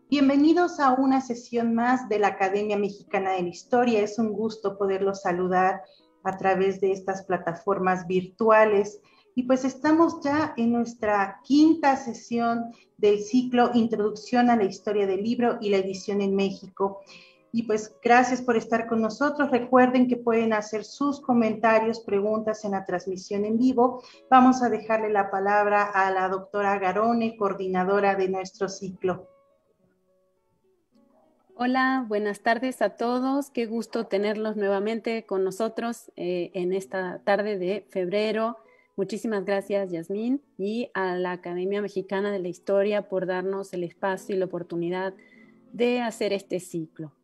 Bienvenidos a una sesión más de la Academia Mexicana de la Historia. Es un gusto poderlos saludar a través de estas plataformas virtuales. Y pues estamos ya en nuestra quinta sesión del ciclo Introducción a la Historia del Libro y la Edición en México. Y pues gracias por estar con nosotros. Recuerden que pueden hacer sus comentarios, preguntas en la transmisión en vivo. Vamos a dejarle la palabra a la doctora Garone, coordinadora de nuestro ciclo. Hola, buenas tardes a todos. Qué gusto tenerlos nuevamente con nosotros en esta tarde de febrero. Muchísimas gracias, Yasmín, y a la Academia Mexicana de la Historia por darnos el espacio y la oportunidad de hacer este ciclo.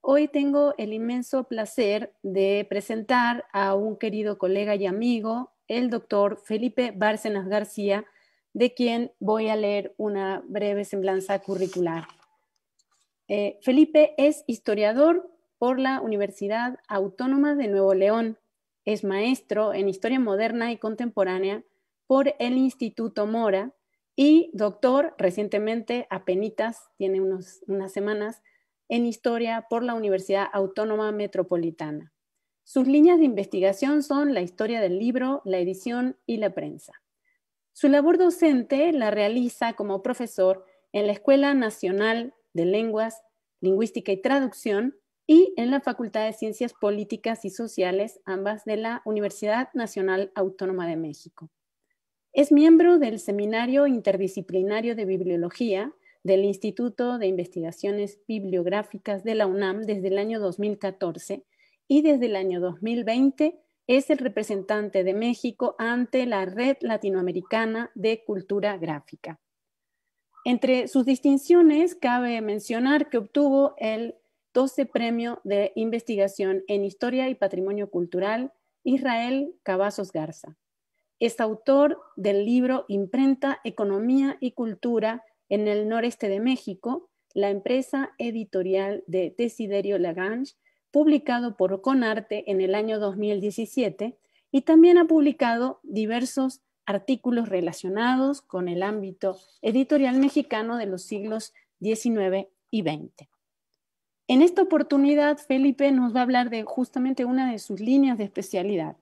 Hoy tengo el inmenso placer de presentar a un querido colega y amigo, el doctor Felipe Bárcenas García, de quien voy a leer una breve semblanza curricular. Felipe es historiador por la Universidad Autónoma de Nuevo León. Es maestro en Historia Moderna y Contemporánea por el Instituto Mora y doctor recientemente, apenitas, tiene unas semanas, en Historia por la Universidad Autónoma Metropolitana. Sus líneas de investigación son la historia del libro, la edición y la prensa. Su labor docente la realiza como profesor en la Escuela Nacional de Lenguas, Lingüística y Traducción y en la Facultad de Ciencias Políticas y Sociales, ambas de la Universidad Nacional Autónoma de México. Es miembro del Seminario Interdisciplinario de Bibliología del Instituto de Investigaciones Bibliográficas de la UNAM desde el año 2014 y desde el año 2020 es el representante de México ante la Red Latinoamericana de Cultura Gráfica. Entre sus distinciones, cabe mencionar que obtuvo el 12 Premio de Investigación en Historia y Patrimonio Cultural Israel Cavazos Garza. Es autor del libro Imprenta, Economía y Cultura en el Noreste de México, la empresa editorial de Desiderio Lagrange, publicado por Conarte en el año 2017, y también ha publicado diversos artículos relacionados con el ámbito editorial mexicano de los siglos XIX y XX. En esta oportunidad, Felipe nos va a hablar de justamente una de sus líneas de especialidad.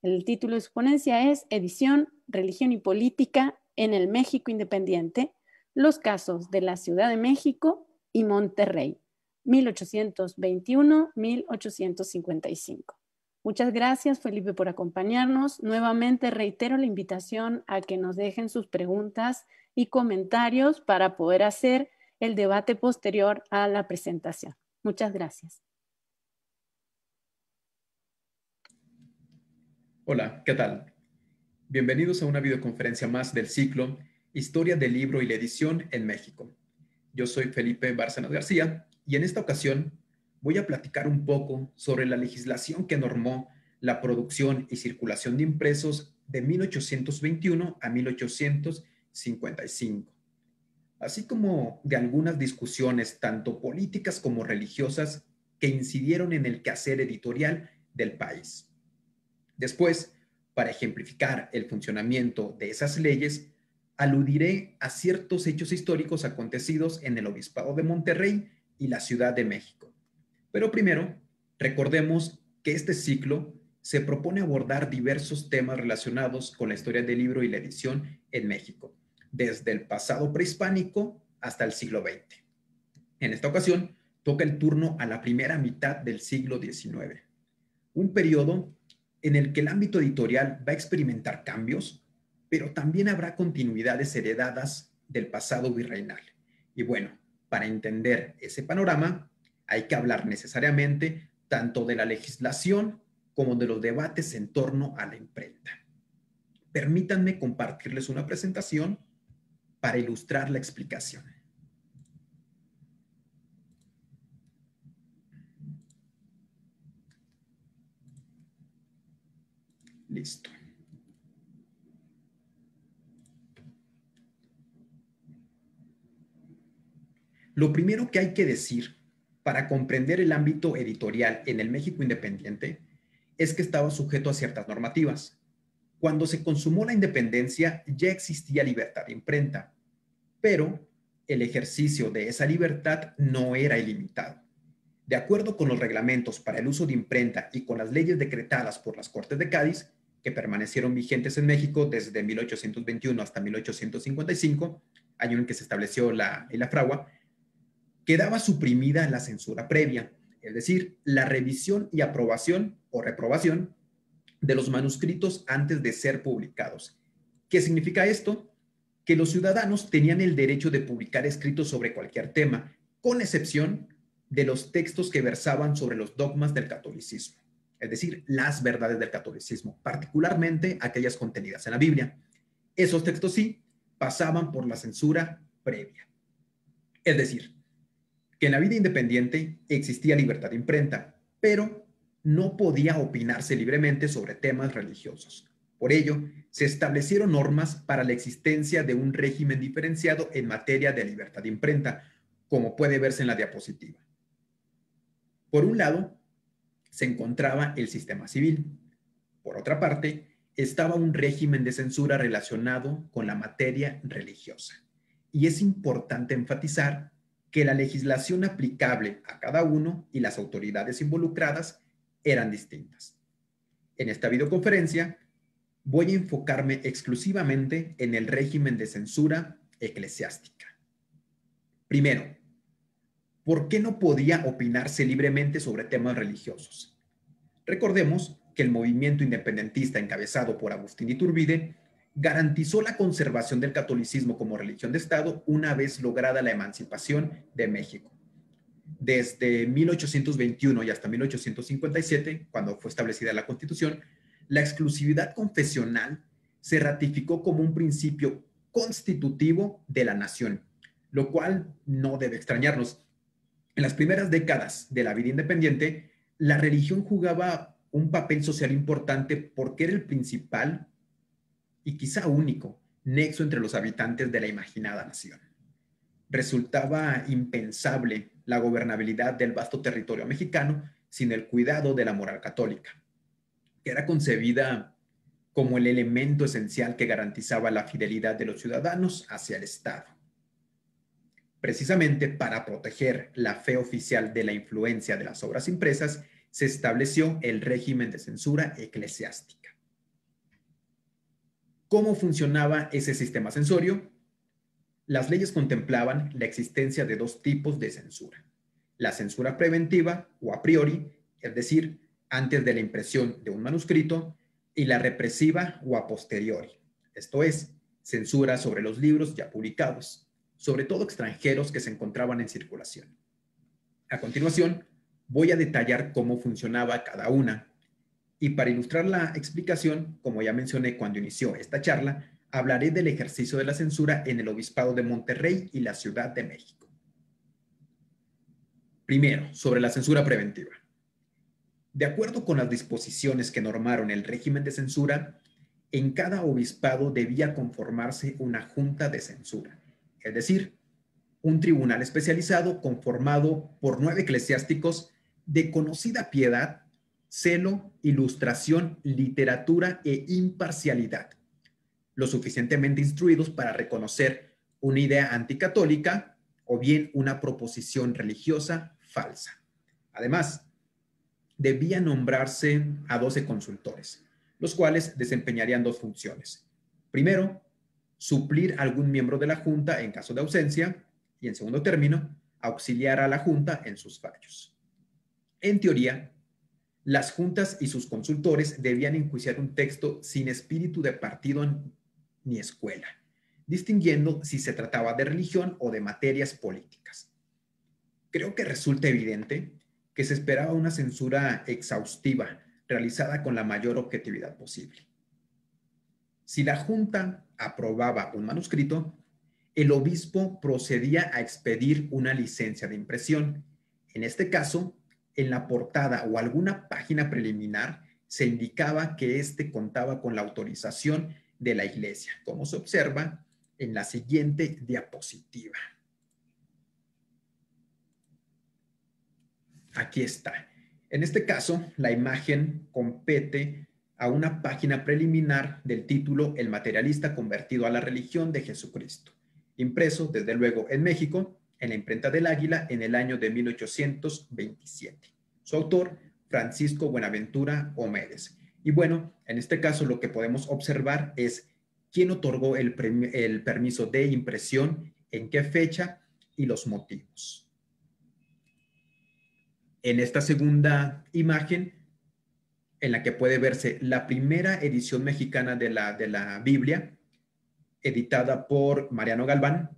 El título de su ponencia es Edición, Religión y Política en el México Independiente, los casos de la Ciudad de México y Monterrey, 1821-1855. Muchas gracias, Felipe, por acompañarnos. Nuevamente reitero la invitación a que nos dejen sus preguntas y comentarios para poder hacer el debate posterior a la presentación. Muchas gracias. Hola, ¿qué tal? Bienvenidos a una videoconferencia más del ciclo Historia del Libro y la Edición en México. Yo soy Felipe Bárcenas García y en esta ocasión voy a platicar un poco sobre la legislación que normó la producción y circulación de impresos de 1821 a 1855, así como de algunas discusiones tanto políticas como religiosas que incidieron en el quehacer editorial del país. Después, para ejemplificar el funcionamiento de esas leyes, aludiré a ciertos hechos históricos acontecidos en el Obispado de Monterrey y la Ciudad de México. Pero primero, recordemos que este ciclo se propone abordar diversos temas relacionados con la historia del libro y la edición en México, desde el pasado prehispánico hasta el siglo XX. En esta ocasión, toca el turno a la primera mitad del siglo XIX, un periodo en el que el ámbito editorial va a experimentar cambios, pero también habrá continuidades heredadas del pasado virreinal. Y bueno, para entender ese panorama, hay que hablar necesariamente tanto de la legislación como de los debates en torno a la imprenta. Permítanme compartirles una presentación para ilustrar la explicación. Listo. Lo primero que hay que decir para comprender el ámbito editorial en el México independiente es que estaba sujeto a ciertas normativas. Cuando se consumó la independencia ya existía libertad de imprenta, pero el ejercicio de esa libertad no era ilimitado. De acuerdo con los reglamentos para el uso de imprenta y con las leyes decretadas por las Cortes de Cádiz, que permanecieron vigentes en México desde 1821 hasta 1855, año en que se estableció la fragua, quedaba suprimida la censura previa, es decir, la revisión y aprobación o reprobación de los manuscritos antes de ser publicados. ¿Qué significa esto? Que los ciudadanos tenían el derecho de publicar escritos sobre cualquier tema, con excepción de los textos que versaban sobre los dogmas del catolicismo, es decir, las verdades del catolicismo, particularmente aquellas contenidas en la Biblia. Esos textos sí pasaban por la censura previa. Es decir, que en la vida independiente existía libertad de imprenta, pero no podía opinarse libremente sobre temas religiosos. Por ello, se establecieron normas para la existencia de un régimen diferenciado en materia de libertad de imprenta, como puede verse en la diapositiva. Por un lado, se encontraba el sistema civil. Por otra parte, estaba un régimen de censura relacionado con la materia religiosa. Y es importante enfatizar que la legislación aplicable a cada uno y las autoridades involucradas eran distintas. En esta videoconferencia voy a enfocarme exclusivamente en el régimen de censura eclesiástica. Primero, ¿por qué no podía opinarse libremente sobre temas religiosos? Recordemos que el movimiento independentista encabezado por Agustín Iturbide garantizó la conservación del catolicismo como religión de Estado una vez lograda la emancipación de México. Desde 1821 y hasta 1857, cuando fue establecida la Constitución, la exclusividad confesional se ratificó como un principio constitutivo de la nación, lo cual no debe extrañarnos. En las primeras décadas de la vida independiente, la religión jugaba un papel social importante porque era el principal y quizá único nexo entre los habitantes de la imaginada nación. Resultaba impensable la gobernabilidad del vasto territorio mexicano sin el cuidado de la moral católica, que era concebida como el elemento esencial que garantizaba la fidelidad de los ciudadanos hacia el Estado. Precisamente para proteger la fe oficial de la influencia de las obras impresas, se estableció el régimen de censura eclesiástica. ¿Cómo funcionaba ese sistema censorio? Las leyes contemplaban la existencia de dos tipos de censura: la censura preventiva o a priori, es decir, antes de la impresión de un manuscrito, y la represiva o a posteriori, esto es, censura sobre los libros ya publicados, sobre todo extranjeros que se encontraban en circulación. A continuación, voy a detallar cómo funcionaba cada una. Y para ilustrar la explicación, como ya mencioné cuando inició esta charla, hablaré del ejercicio de la censura en el Obispado de Monterrey y la Ciudad de México. Primero, sobre la censura preventiva. De acuerdo con las disposiciones que normaron el régimen de censura, en cada obispado debía conformarse una junta de censura, es decir, un tribunal especializado conformado por 9 eclesiásticos de conocida piedad, celo, ilustración, literatura e imparcialidad, lo suficientemente instruidos para reconocer una idea anticatólica o bien una proposición religiosa falsa. Además, debía nombrarse a 12 consultores, los cuales desempeñarían dos funciones. Primero, suplir a algún miembro de la Junta en caso de ausencia y, en segundo término, auxiliar a la Junta en sus fallos. En teoría, las juntas y sus consultores debían enjuiciar un texto sin espíritu de partido ni escuela, distinguiendo si se trataba de religión o de materias políticas. Creo que resulta evidente que se esperaba una censura exhaustiva, realizada con la mayor objetividad posible. Si la Junta aprobaba un manuscrito, el obispo procedía a expedir una licencia de impresión. En este caso, en la portada o alguna página preliminar se indicaba que éste contaba con la autorización de la Iglesia, como se observa en la siguiente diapositiva. Aquí está. En este caso, la imagen compete a una página preliminar del título El materialista convertido a la religión de Jesucristo, impreso desde luego en México, en la imprenta del Águila, en el año de 1827. Su autor, Francisco Buenaventura Omedes. Y bueno, en este caso lo que podemos observar es quién otorgó el permiso de impresión, en qué fecha y los motivos. En esta segunda imagen, en la que puede verse la primera edición mexicana de la Biblia, editada por Mariano Galván,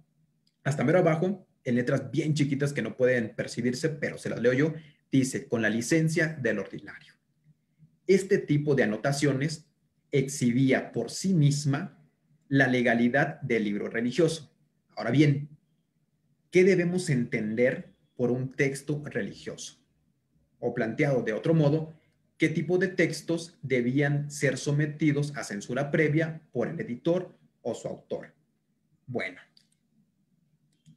hasta mero abajo, en letras bien chiquitas que no pueden percibirse, pero se las leo yo, dice, con la licencia del ordinario. Este tipo de anotaciones exhibía por sí misma la legalidad del libro religioso. Ahora bien, ¿qué debemos entender por un texto religioso? O planteado de otro modo, ¿qué tipo de textos debían ser sometidos a censura previa por el editor o su autor? Bueno,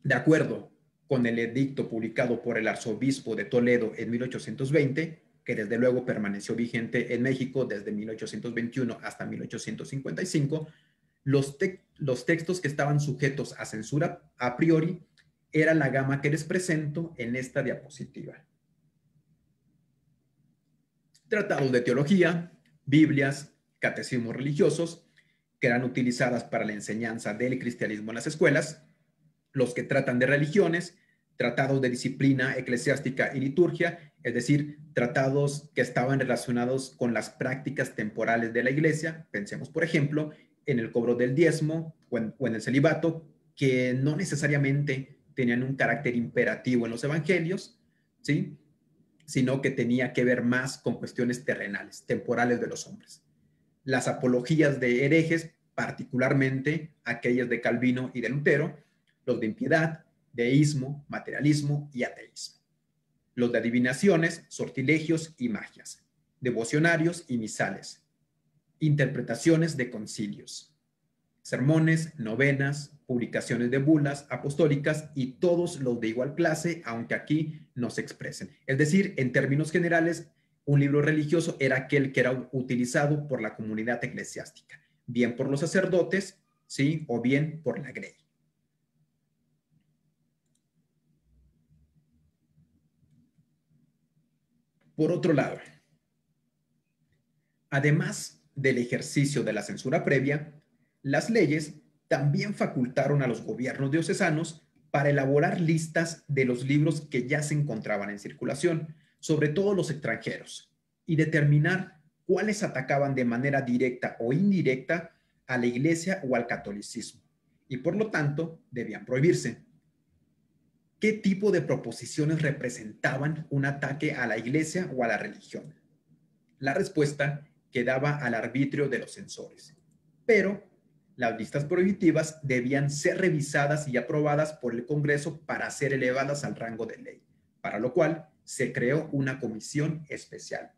de acuerdo con el edicto publicado por el arzobispo de Toledo en 1820, que desde luego permaneció vigente en México desde 1821 hasta 1855, los textos que estaban sujetos a censura a priori era la gama que les presento en esta diapositiva. Tratados de teología, Biblias, catecismos religiosos, que eran utilizadas para la enseñanza del cristianismo en las escuelas, los que tratan de religiones, tratados de disciplina eclesiástica y liturgia, es decir, tratados que estaban relacionados con las prácticas temporales de la iglesia. Pensemos, por ejemplo, en el cobro del diezmo o en el celibato, que no necesariamente tenían un carácter imperativo en los evangelios, ¿sí?, sino que tenía que ver más con cuestiones terrenales, temporales de los hombres. Las apologías de herejes, particularmente aquellas de Calvino y de Lutero, los de impiedad, deísmo, materialismo y ateísmo. Los de adivinaciones, sortilegios y magias, devocionarios y misales, interpretaciones de concilios, sermones, novenas, publicaciones de bulas apostólicas y todos los de igual clase, aunque aquí no se expresen. Es decir, en términos generales, un libro religioso era aquel que era utilizado por la comunidad eclesiástica, bien por los sacerdotes, ¿sí?, o bien por la grey. Por otro lado, además del ejercicio de la censura previa, las leyes también facultaron a los gobiernos diocesanos para elaborar listas de los libros que ya se encontraban en circulación, sobre todo los extranjeros, y determinar cuáles atacaban de manera directa o indirecta a la Iglesia o al catolicismo, y por lo tanto debían prohibirse. ¿Qué tipo de proposiciones representaban un ataque a la Iglesia o a la religión? La respuesta quedaba al arbitrio de los censores, pero las listas prohibitivas debían ser revisadas y aprobadas por el Congreso para ser elevadas al rango de ley, para lo cual se creó una comisión especial.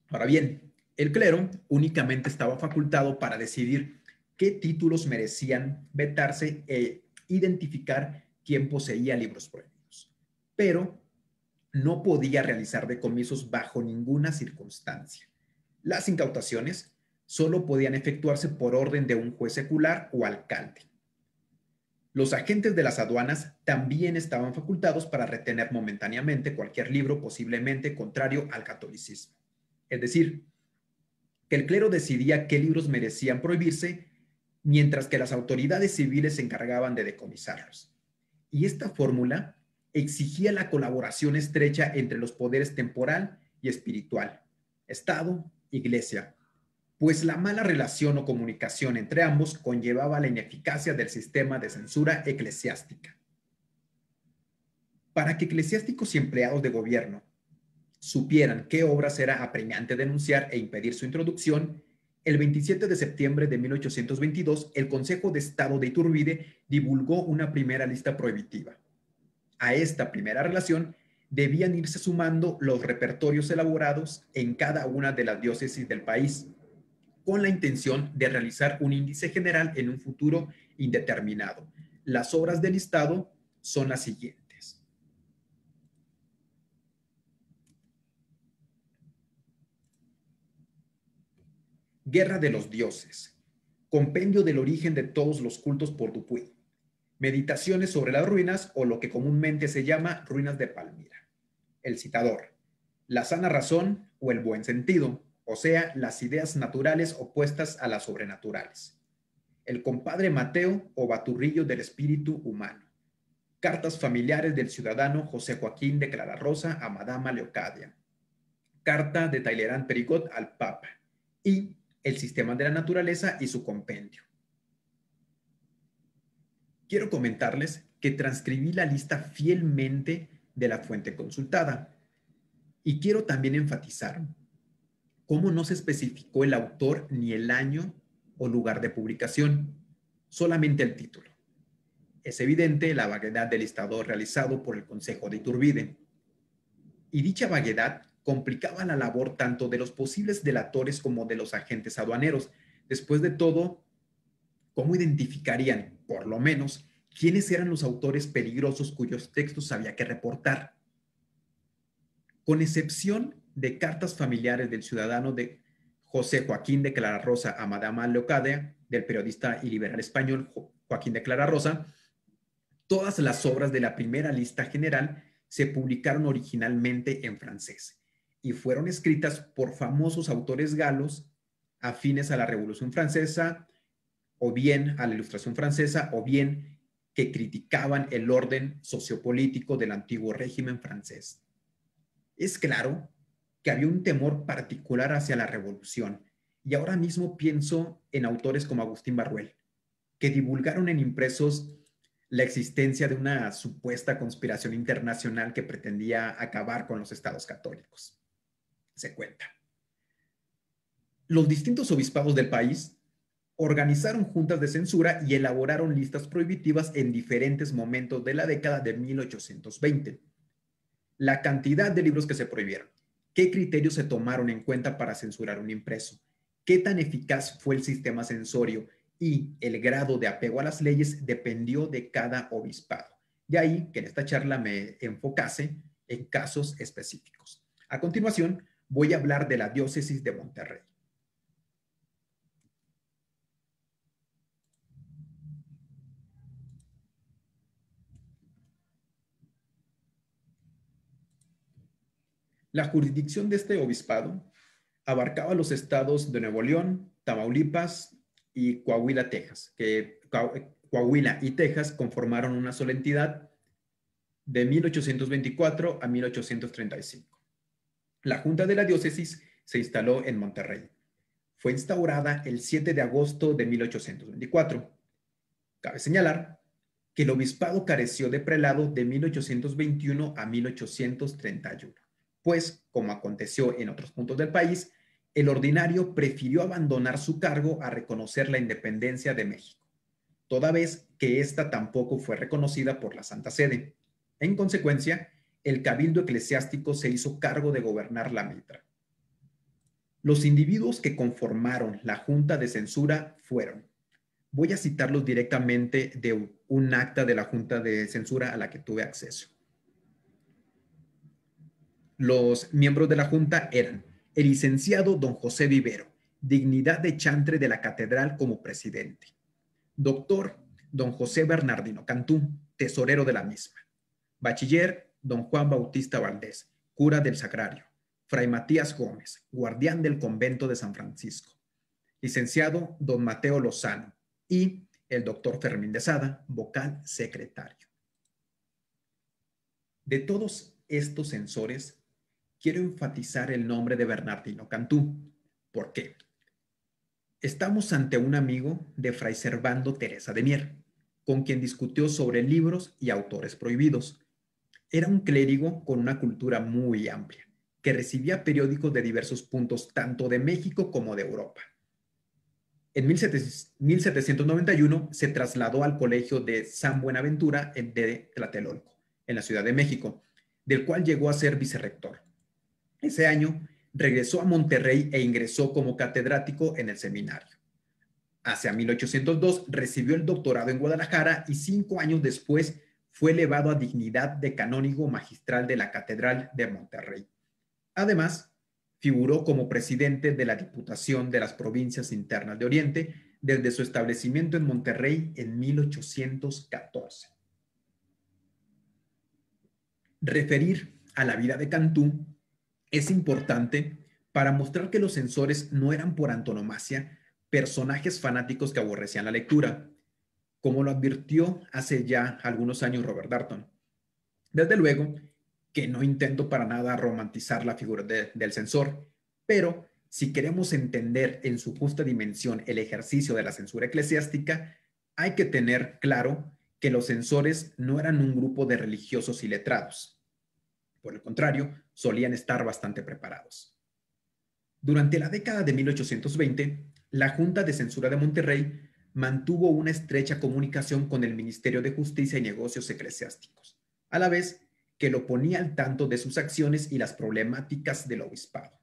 Ahora bien, el clero únicamente estaba facultado para decidir qué títulos merecían vetarse e identificar quién poseía libros prohibidos, pero no podía realizar decomisos bajo ninguna circunstancia. Las incautaciones solo podían efectuarse por orden de un juez secular o alcalde. Los agentes de las aduanas también estaban facultados para retener momentáneamente cualquier libro posiblemente contrario al catolicismo. Es decir, que el clero decidía qué libros merecían prohibirse, mientras que las autoridades civiles se encargaban de decomisarlos. Y esta fórmula exigía la colaboración estrecha entre los poderes temporal y espiritual, Estado, Iglesia, pues la mala relación o comunicación entre ambos conllevaba la ineficacia del sistema de censura eclesiástica. Para que eclesiásticos y empleados de gobierno supieran qué obras era apremiante denunciar e impedir su introducción, el 27 de septiembre de 1822, el Consejo de Estado de Iturbide divulgó una primera lista prohibitiva. A esta primera relación debían irse sumando los repertorios elaborados en cada una de las diócesis del país, con la intención de realizar un índice general en un futuro indeterminado. Las obras del listado son las siguientes. Guerra de los dioses, Compendio del origen de todos los cultos por Dupuy, Meditaciones sobre las ruinas o lo que comúnmente se llama ruinas de Palmira. El citador, la sana razón o el buen sentido, o sea, las ideas naturales opuestas a las sobrenaturales. El compadre Mateo o baturrillo del espíritu humano. Cartas familiares del ciudadano José Joaquín de Clara Rosa a Madama Leocadia. Carta de Talleyrand Perigot al Papa. Y el sistema de la naturaleza y su compendio. Quiero comentarles que transcribí la lista fielmente de la fuente consultada. Y quiero también enfatizar cómo no se especificó el autor ni el año o lugar de publicación, solamente el título. Es evidente la vaguedad del listado realizado por el Consejo de Iturbide. Y dicha vaguedad complicaba la labor tanto de los posibles delatores como de los agentes aduaneros. Después de todo, ¿cómo identificarían, por lo menos, quiénes eran los autores peligrosos cuyos textos había que reportar? Con excepción de cartas familiares del ciudadano de José Joaquín de Clara Rosa a Madama Leocadia, del periodista y liberal español Joaquín de Clara Rosa, todas las obras de la primera lista general se publicaron originalmente en francés y fueron escritas por famosos autores galos afines a la Revolución Francesa, o bien a la Ilustración Francesa, o bien que criticaban el orden sociopolítico del antiguo régimen francés. Es claro que había un temor particular hacia la revolución, y ahora mismo pienso en autores como Agustín Barruel, que divulgaron en impresos la existencia de una supuesta conspiración internacional que pretendía acabar con los estados católicos. Se cuenta. Los distintos obispados del país organizaron juntas de censura y elaboraron listas prohibitivas en diferentes momentos de la década de 1820. La cantidad de libros que se prohibieron, qué criterios se tomaron en cuenta para censurar un impreso, qué tan eficaz fue el sistema censorio y el grado de apego a las leyes dependió de cada obispado. De ahí que en esta charla me enfocase en casos específicos. A continuación, voy a hablar de la diócesis de Monterrey. La jurisdicción de este obispado abarcaba los estados de Nuevo León, Tamaulipas y Coahuila, Texas, que Coahuila y Texas conformaron una sola entidad de 1824 a 1835. La Junta de la Diócesis se instaló en Monterrey. Fue instaurada el 7 de agosto de 1824. Cabe señalar que el obispado careció de prelado de 1821 a 1831, pues, como aconteció en otros puntos del país, el ordinario prefirió abandonar su cargo a reconocer la independencia de México, toda vez que ésta tampoco fue reconocida por la Santa Sede. En consecuencia, el cabildo eclesiástico se hizo cargo de gobernar la mitra. Los individuos que conformaron la Junta de Censura fueron, voy a citarlos directamente de un acta de la Junta de Censura a la que tuve acceso. Los miembros de la Junta eran el licenciado don José Vivero, dignidad de chantre de la catedral como presidente. Doctor don José Bernardino Cantú, tesorero de la misma. Bachiller don Juan Bautista Valdés, cura del Sagrario. Fray Matías Gómez, guardián del convento de San Francisco. Licenciado don Mateo Lozano y el doctor Fermín de Sada, vocal secretario. De todos estos censores, quiero enfatizar el nombre de Bernardino Cantú. ¿Por qué? Estamos ante un amigo de Fray Servando Teresa de Mier, con quien discutió sobre libros y autores prohibidos. Era un clérigo con una cultura muy amplia, que recibía periódicos de diversos puntos, tanto de México como de Europa. En 1791 se trasladó al colegio de San Buenaventura de Tlatelolco, en la Ciudad de México, del cual llegó a ser vicerrector. Ese año regresó a Monterrey e ingresó como catedrático en el seminario. Hacia 1802 recibió el doctorado en Guadalajara y 5 años después fue elevado a dignidad de canónigo magistral de la Catedral de Monterrey. Además, figuró como presidente de la Diputación de las Provincias Internas de Oriente, desde su establecimiento en Monterrey en 1814. Referir a la vida de Cantú es importante para mostrar que los censores no eran por antonomasia personajes fanáticos que aborrecían la lectura, como lo advirtió hace ya algunos años Robert Darnton. Desde luego que no intento para nada romantizar la figura del censor, pero si queremos entender en su justa dimensión el ejercicio de la censura eclesiástica, hay que tener claro que los censores no eran un grupo de religiosos y letrados. Por el contrario, solían estar bastante preparados. Durante la década de 1820, la Junta de Censura de Monterrey mantuvo una estrecha comunicación con el Ministerio de Justicia y Negocios Eclesiásticos, a la vez que lo ponía al tanto de sus acciones y las problemáticas del obispado.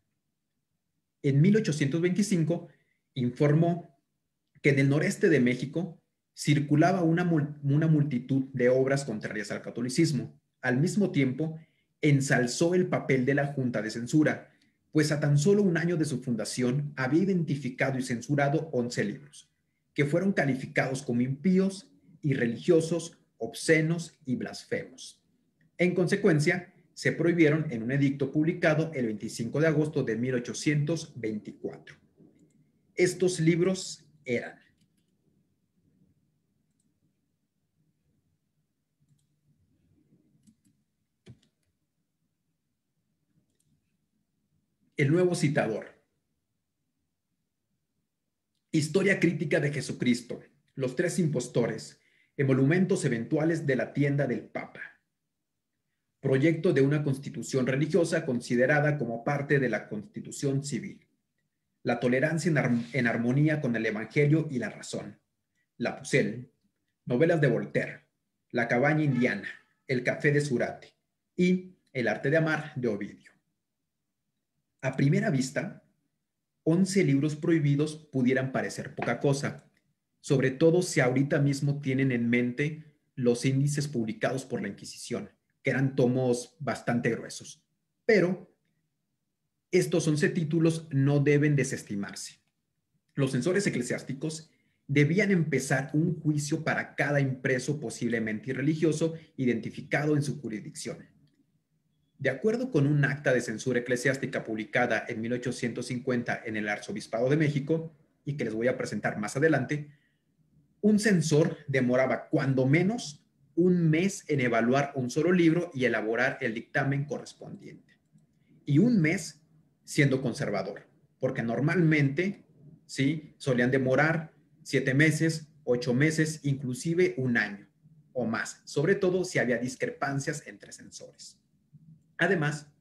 En 1825 informó que en el noreste de México circulaba una multitud de obras contrarias al catolicismo. Al mismo tiempo, ensalzó el papel de la Junta de Censura, pues a tan solo un año de su fundación había identificado y censurado 11 libros, que fueron calificados como impíos, irreligiosos, obscenos y blasfemos. En consecuencia, se prohibieron en un edicto publicado el 25 de agosto de 1824. Estos libros eran: El Nuevo Citador, Historia crítica de Jesucristo, Los tres impostores, Emolumentos eventuales de la tienda del Papa, Proyecto de una constitución religiosa considerada como parte de la Constitución civil, La tolerancia en armonía con el Evangelio y la razón, La Pucelle, Novelas de Voltaire, La cabaña indiana, El café de Surate y El arte de amar de Ovidio. A primera vista, 11 libros prohibidos pudieran parecer poca cosa, sobre todo si ahorita mismo tienen en mente los índices publicados por la Inquisición, que eran tomos bastante gruesos. Pero estos 11 títulos no deben desestimarse. Los censores eclesiásticos debían empezar un juicio para cada impreso posiblemente irreligioso identificado en su jurisdicción. De acuerdo con un acta de censura eclesiástica publicada en 1850 en el Arzobispado de México, y que les voy a presentar más adelante, un censor demoraba cuando menos un mes en evaluar un solo libro y elaborar el dictamen correspondiente. Y un mes siendo conservador, porque normalmente, ¿sí?, solían demorar 7 meses, 8 meses, inclusive un año o más, sobre todo si había discrepancias entre censores. Además,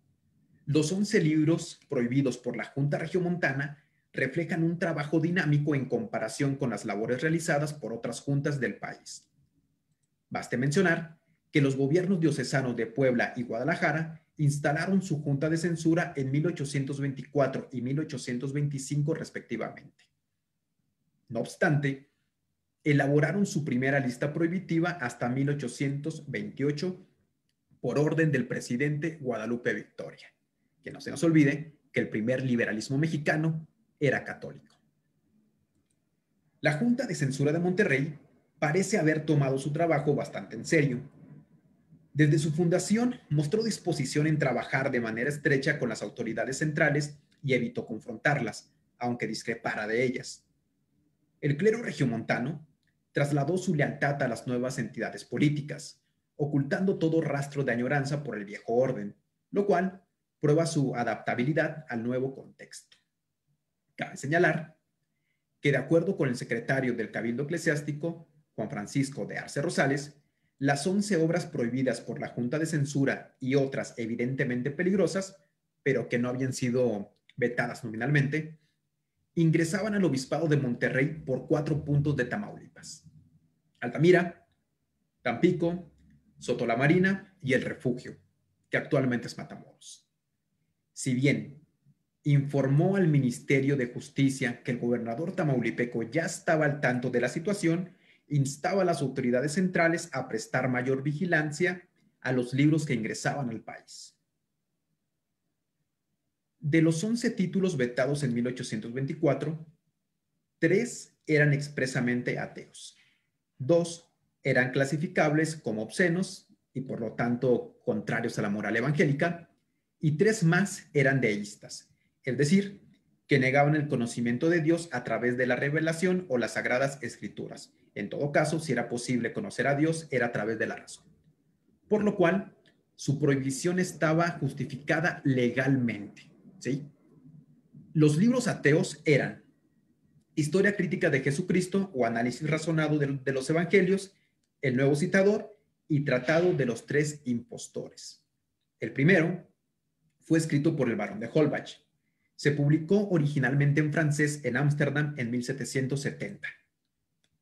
los 11 libros prohibidos por la Junta Regiomontana reflejan un trabajo dinámico en comparación con las labores realizadas por otras juntas del país. Baste mencionar que los gobiernos diocesanos de Puebla y Guadalajara instalaron su junta de censura en 1824 y 1825 respectivamente. No obstante, elaboraron su primera lista prohibitiva hasta 1828 por orden del presidente Guadalupe Victoria. Que no se nos olvide que el primer liberalismo mexicano era católico. La Junta de Censura de Monterrey parece haber tomado su trabajo bastante en serio. Desde su fundación mostró disposición en trabajar de manera estrecha con las autoridades centrales y evitó confrontarlas, aunque discrepara de ellas. El clero regiomontano trasladó su lealtad a las nuevas entidades políticas, ocultando todo rastro de añoranza por el viejo orden, lo cual prueba su adaptabilidad al nuevo contexto. Cabe señalar que, de acuerdo con el secretario del Cabildo Eclesiástico, Juan Francisco de Arce Rosales, las 11 obras prohibidas por la Junta de Censura y otras evidentemente peligrosas, pero que no habían sido vetadas nominalmente, ingresaban al Obispado de Monterrey por 4 puntos de Tamaulipas: Altamira, Tampico, Soto la Marina y El Refugio, que actualmente es Matamoros. Si bien informó al Ministerio de Justicia que el gobernador tamaulipeco ya estaba al tanto de la situación, instaba a las autoridades centrales a prestar mayor vigilancia a los libros que ingresaban al país. De los 11 títulos vetados en 1824, 3 eran expresamente ateos. 2 eran clasificables como obscenos y por lo tanto contrarios a la moral evangélica, y 3 más eran deístas, es decir, que negaban el conocimiento de Dios a través de la revelación o las sagradas escrituras. En todo caso, si era posible conocer a Dios, era a través de la razón. Por lo cual, su prohibición estaba justificada legalmente, ¿sí? Los libros ateos eran Historia crítica de Jesucristo o Análisis razonado de los Evangelios, El Nuevo Citador y Tratado de los Tres Impostores. El primero fue escrito por el barón de Holbach. Se publicó originalmente en francés en Ámsterdam en 1770.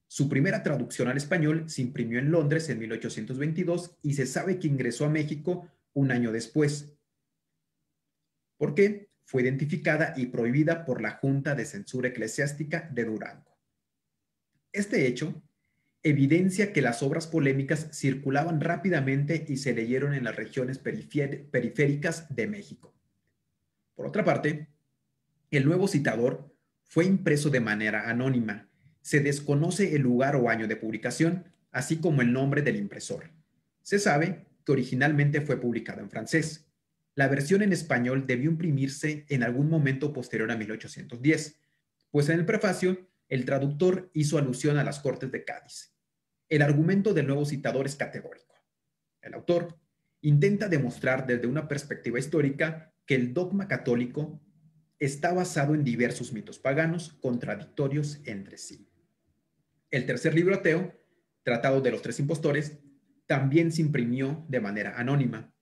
Su primera traducción al español se imprimió en Londres en 1822 y se sabe que ingresó a México un año después. ¿Por qué? Fue identificada y prohibida por la Junta de Censura Eclesiástica de Durango. Este hecho evidencia que las obras polémicas circulaban rápidamente y se leyeron en las regiones periféricas de México. Por otra parte, el Nuevo Citador fue impreso de manera anónima. Se desconoce el lugar o año de publicación, así como el nombre del impresor. Se sabe que originalmente fue publicado en francés. La versión en español debió imprimirse en algún momento posterior a 1810, pues en el prefacio el traductor hizo alusión a las Cortes de Cádiz. El argumento del Nuevo Citador es categórico. El autor intenta demostrar desde una perspectiva histórica que el dogma católico está basado en diversos mitos paganos contradictorios entre sí. El tercer libro ateo, Tratado de los Tres Impostores, también se imprimió de manera anónima.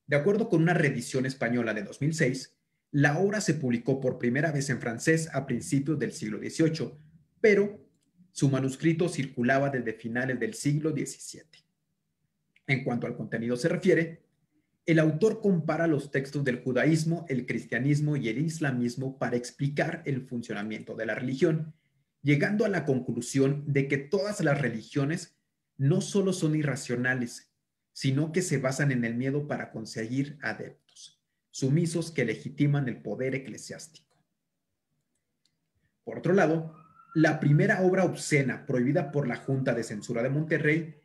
De acuerdo con una reedición española de 2006, la obra se publicó por primera vez en francés a principios del siglo XVIII, pero su manuscrito circulaba desde finales del siglo XVII. En cuanto al contenido se refiere, el autor compara los textos del judaísmo, el cristianismo y el islamismo para explicar el funcionamiento de la religión, llegando a la conclusión de que todas las religiones no solo son irracionales, sino que se basan en el miedo para conseguir adeptos, sumisos que legitiman el poder eclesiástico. Por otro lado, la primera obra obscena prohibida por la Junta de Censura de Monterrey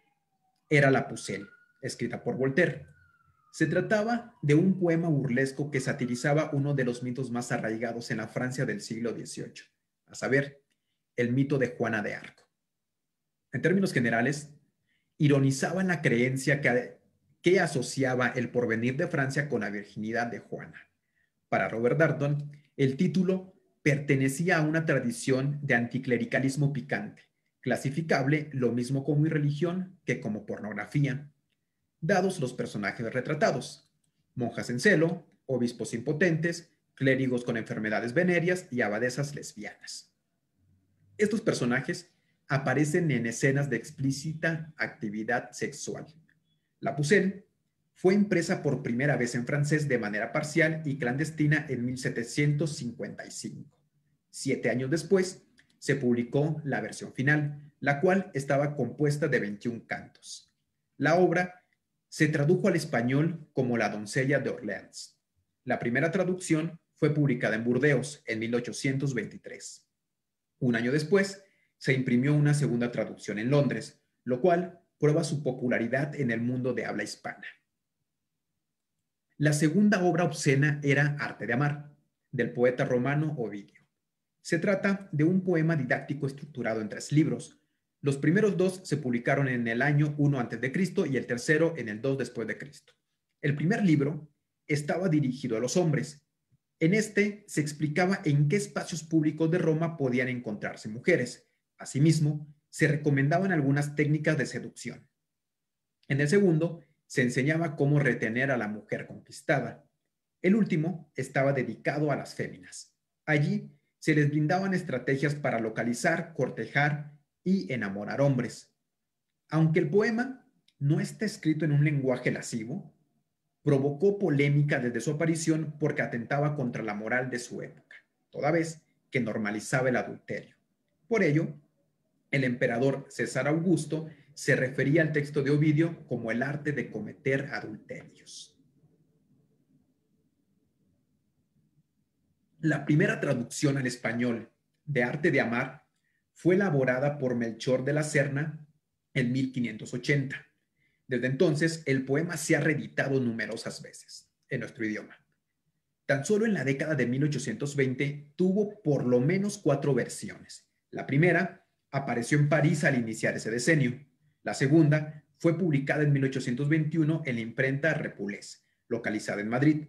era La Pucelle, escrita por Voltaire. Se trataba de un poema burlesco que satirizaba uno de los mitos más arraigados en la Francia del siglo XVIII, a saber, el mito de Juana de Arco. En términos generales, ironizaba en la creencia que asociaba el porvenir de Francia con la virginidad de Juana. Para Robert Darnton, el título pertenecía a una tradición de anticlericalismo picante, clasificable lo mismo como irreligión que como pornografía, dados los personajes retratados: monjas en celo, obispos impotentes, clérigos con enfermedades venéreas y abadesas lesbianas. Estos personajes aparecen en escenas de explícita actividad sexual. La Pucelle fue impresa por primera vez en francés de manera parcial y clandestina en 1755. 7 años después, se publicó la versión final, la cual estaba compuesta de 21 cantos. La obra se tradujo al español como La doncella de Orleans. La primera traducción fue publicada en Burdeos en 1823. Un año después, se imprimió una segunda traducción en Londres, lo cual prueba su popularidad en el mundo de habla hispana. La segunda obra obscena era Arte de Amar, del poeta romano Ovidio. Se trata de un poema didáctico estructurado en 3 libros. Los primeros 2 se publicaron en el año 1 a.C. y el tercero en el 2 después de Cristo. El primer libro estaba dirigido a los hombres. En este se explicaba en qué espacios públicos de Roma podían encontrarse mujeres. Asimismo, se recomendaban algunas técnicas de seducción. En el segundo, se enseñaba cómo retener a la mujer conquistada. El último estaba dedicado a las féminas. Allí se les brindaban estrategias para localizar, cortejar y enamorar hombres. Aunque el poema no está escrito en un lenguaje lascivo, provocó polémica desde su aparición porque atentaba contra la moral de su época, toda vez que normalizaba el adulterio. Por ello, el emperador César Augusto se refería al texto de Ovidio como el arte de cometer adulterios. La primera traducción al español de Arte de Amar fue elaborada por Melchor de la Serna en 1580. Desde entonces, el poema se ha reeditado numerosas veces en nuestro idioma. Tan solo en la década de 1820 tuvo por lo menos 4 versiones. La primera apareció en París al iniciar ese decenio. La segunda fue publicada en 1821 en la imprenta Repulés, localizada en Madrid.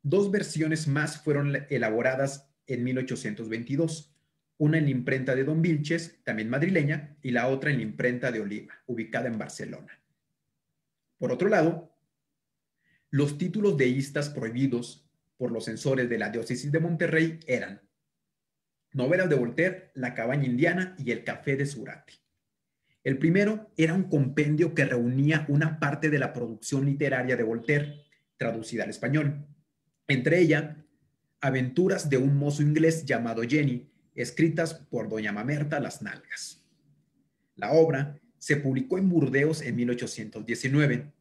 2 versiones más fueron elaboradas en 1822, una en la imprenta de Don Vilches, también madrileña, y la otra en la imprenta de Oliva, ubicada en Barcelona. Por otro lado, los títulos deístas prohibidos por los censores de la diócesis de Monterrey eran novelas de Voltaire, La cabaña indiana y El café de Surate. El primero era un compendio que reunía una parte de la producción literaria de Voltaire, traducida al español. Entre ella, Aventuras de un mozo inglés llamado Jenny, escritas por doña Mamerta Las Nalgas. La obra se publicó en Burdeos en 1819.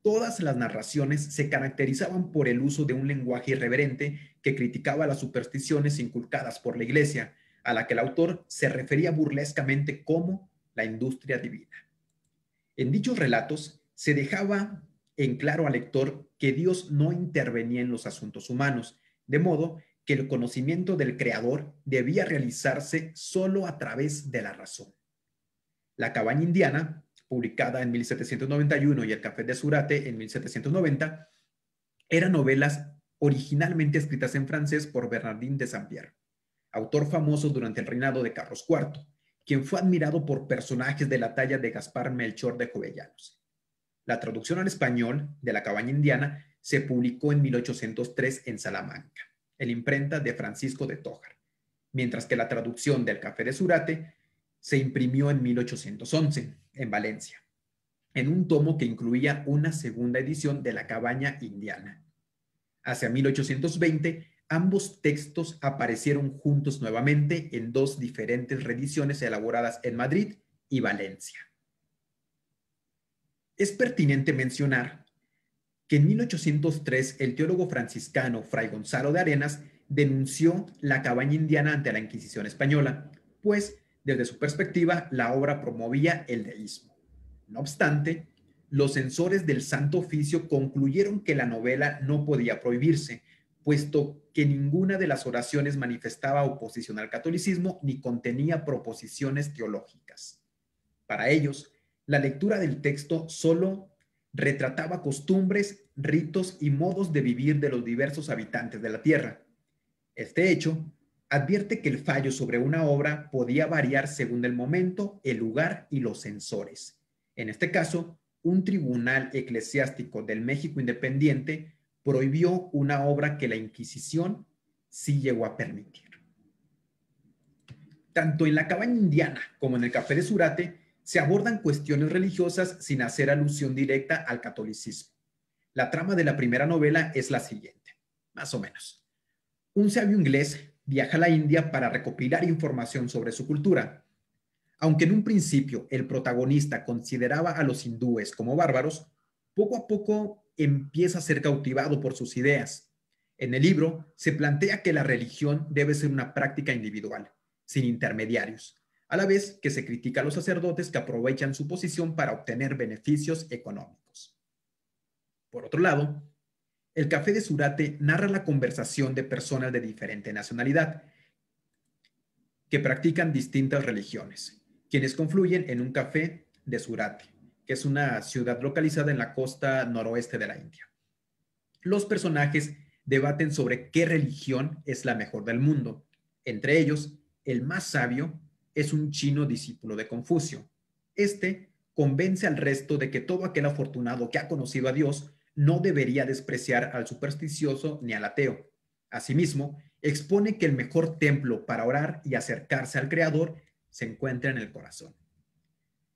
Todas las narraciones se caracterizaban por el uso de un lenguaje irreverente que criticaba las supersticiones inculcadas por la Iglesia, a la que el autor se refería burlescamente como la industria divina. En dichos relatos se dejaba en claro al lector que Dios no intervenía en los asuntos humanos, de modo que el conocimiento del Creador debía realizarse solo a través de la razón. La cabaña indiana, publicada en 1791, y El café de Surate en 1790, eran novelas originalmente escritas en francés por Bernardin de Saint-Pierre, autor famoso durante el reinado de Carlos IV, quien fue admirado por personajes de la talla de Gaspar Melchor de Jovellanos. La traducción al español de La cabaña indiana se publicó en 1803 en Salamanca, en la imprenta de Francisco de Tójar, mientras que la traducción del Café de Surate se imprimió en 1811 en Valencia, en un tomo que incluía una segunda edición de La cabaña indiana. Hacia 1820, ambos textos aparecieron juntos nuevamente en 2 diferentes reediciones elaboradas en Madrid y Valencia. Es pertinente mencionar que en 1803 el teólogo franciscano Fray Gonzalo de Arenas denunció La cabaña indiana ante la Inquisición española, pues desde su perspectiva la obra promovía el deísmo. No obstante, los censores del Santo Oficio concluyeron que la novela no podía prohibirse, puesto que ninguna de las oraciones manifestaba oposición al catolicismo ni contenía proposiciones teológicas. Para ellos, la lectura del texto solo retrataba costumbres, ritos y modos de vivir de los diversos habitantes de la tierra. Este hecho advierte que el fallo sobre una obra podía variar según el momento, el lugar y los censores. En este caso, un tribunal eclesiástico del México independiente prohibió una obra que la Inquisición sí llegó a permitir. Tanto en La cabaña indiana como en El café de Surate se abordan cuestiones religiosas sin hacer alusión directa al catolicismo. La trama de la primera novela es la siguiente, más o menos. Un sabio inglés viaja a la India para recopilar información sobre su cultura. Aunque en un principio el protagonista consideraba a los hindúes como bárbaros, poco a poco empieza a ser cautivado por sus ideas. En el libro se plantea que la religión debe ser una práctica individual, sin intermediarios, a la vez que se critica a los sacerdotes que aprovechan su posición para obtener beneficios económicos. Por otro lado, El café de Surate narra la conversación de personas de diferente nacionalidad que practican distintas religiones, quienes confluyen en un café de Surate, que es una ciudad localizada en la costa noroeste de la India. Los personajes debaten sobre qué religión es la mejor del mundo. Entre ellos, el más sabio es un chino discípulo de Confucio. Este convence al resto de que todo aquel afortunado que ha conocido a Dios no debería despreciar al supersticioso ni al ateo. Asimismo, expone que el mejor templo para orar y acercarse al Creador se encuentra en el corazón.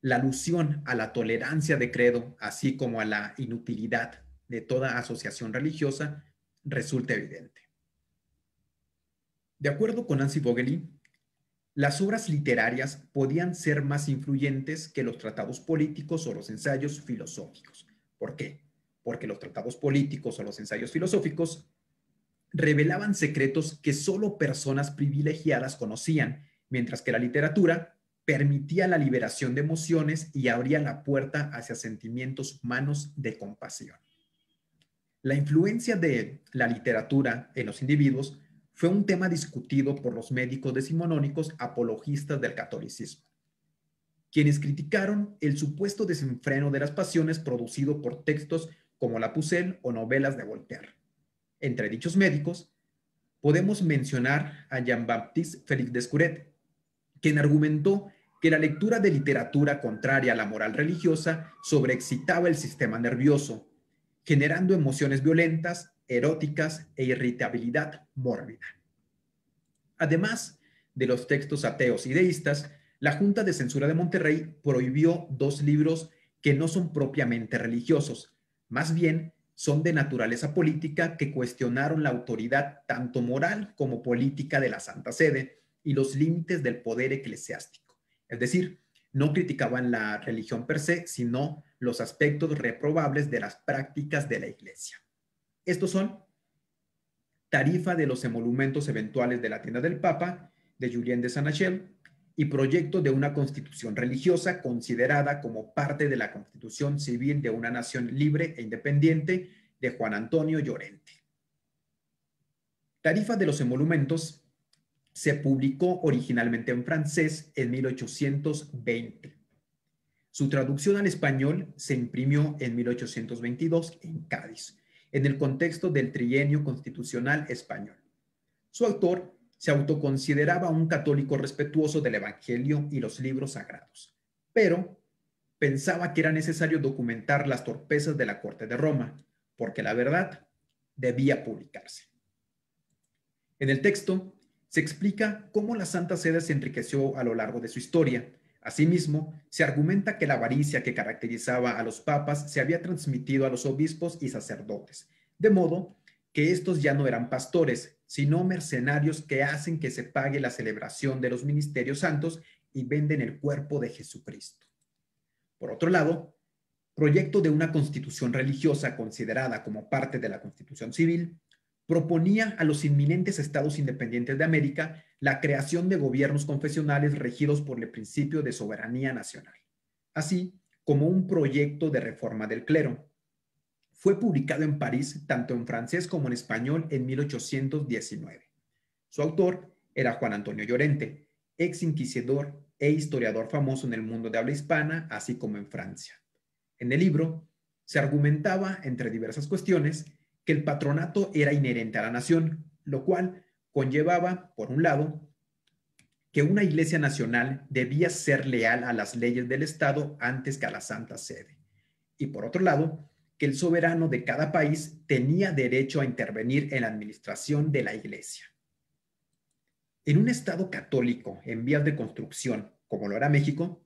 La alusión a la tolerancia de credo, así como a la inutilidad de toda asociación religiosa, resulta evidente. De acuerdo con Nancy Vogeli, las obras literarias podían ser más influyentes que los tratados políticos o los ensayos filosóficos. ¿Por qué? Porque los tratados políticos o los ensayos filosóficos revelaban secretos que solo personas privilegiadas conocían mientras que la literatura permitía la liberación de emociones y abría la puerta hacia sentimientos humanos de compasión. La influencia de la literatura en los individuos fue un tema discutido por los médicos decimonónicos apologistas del catolicismo, quienes criticaron el supuesto desenfreno de las pasiones producido por textos como La Pucelle o novelas de Voltaire. Entre dichos médicos, podemos mencionar a Jean-Baptiste Félix Descouret, quien argumentó que la lectura de literatura contraria a la moral religiosa sobreexcitaba el sistema nervioso, generando emociones violentas, eróticas e irritabilidad mórbida. Además de los textos ateos y deístas, la Junta de Censura de Monterrey prohibió 2 libros que no son propiamente religiosos, más bien son de naturaleza política que cuestionaron la autoridad tanto moral como política de la Santa Sede y los límites del poder eclesiástico. Es decir, no criticaban la religión per se, sino los aspectos reprobables de las prácticas de la Iglesia. Estos son Tarifa de los emolumentos eventuales de la tienda del Papa, de Julien de Saint-Achel, y Proyecto de una constitución religiosa considerada como parte de la Constitución Civil de una nación libre e independiente, de Juan Antonio Llorente. Tarifa de los emolumentos se publicó originalmente en francés en 1820. Su traducción al español se imprimió en 1822 en Cádiz, en el contexto del Trienio Constitucional Español. Su autor se autoconsideraba un católico respetuoso del Evangelio y los libros sagrados, pero pensaba que era necesario documentar las torpezas de la Corte de Roma, porque la verdad debía publicarse. En el texto se explica cómo la Santa Sede se enriqueció a lo largo de su historia. Asimismo, se argumenta que la avaricia que caracterizaba a los papas se había transmitido a los obispos y sacerdotes, de modo que estos ya no eran pastores, sino mercenarios que hacen que se pague la celebración de los ministerios santos y venden el cuerpo de Jesucristo. Por otro lado, proyecto de una constitución religiosa considerada como parte de la Constitución Civil, proponía a los inminentes estados independientes de América la creación de gobiernos confesionales regidos por el principio de soberanía nacional, así como un proyecto de reforma del clero. Fue publicado en París tanto en francés como en español en 1819. Su autor era Juan Antonio Llorente, ex inquisidor e historiador famoso en el mundo de habla hispana, así como en Francia. En el libro se argumentaba, entre diversas cuestiones, que el patronato era inherente a la nación, lo cual conllevaba, por un lado, que una iglesia nacional debía ser leal a las leyes del Estado antes que a la Santa Sede, y por otro lado, que el soberano de cada país tenía derecho a intervenir en la administración de la iglesia. En un Estado católico en vías de construcción, como lo era México,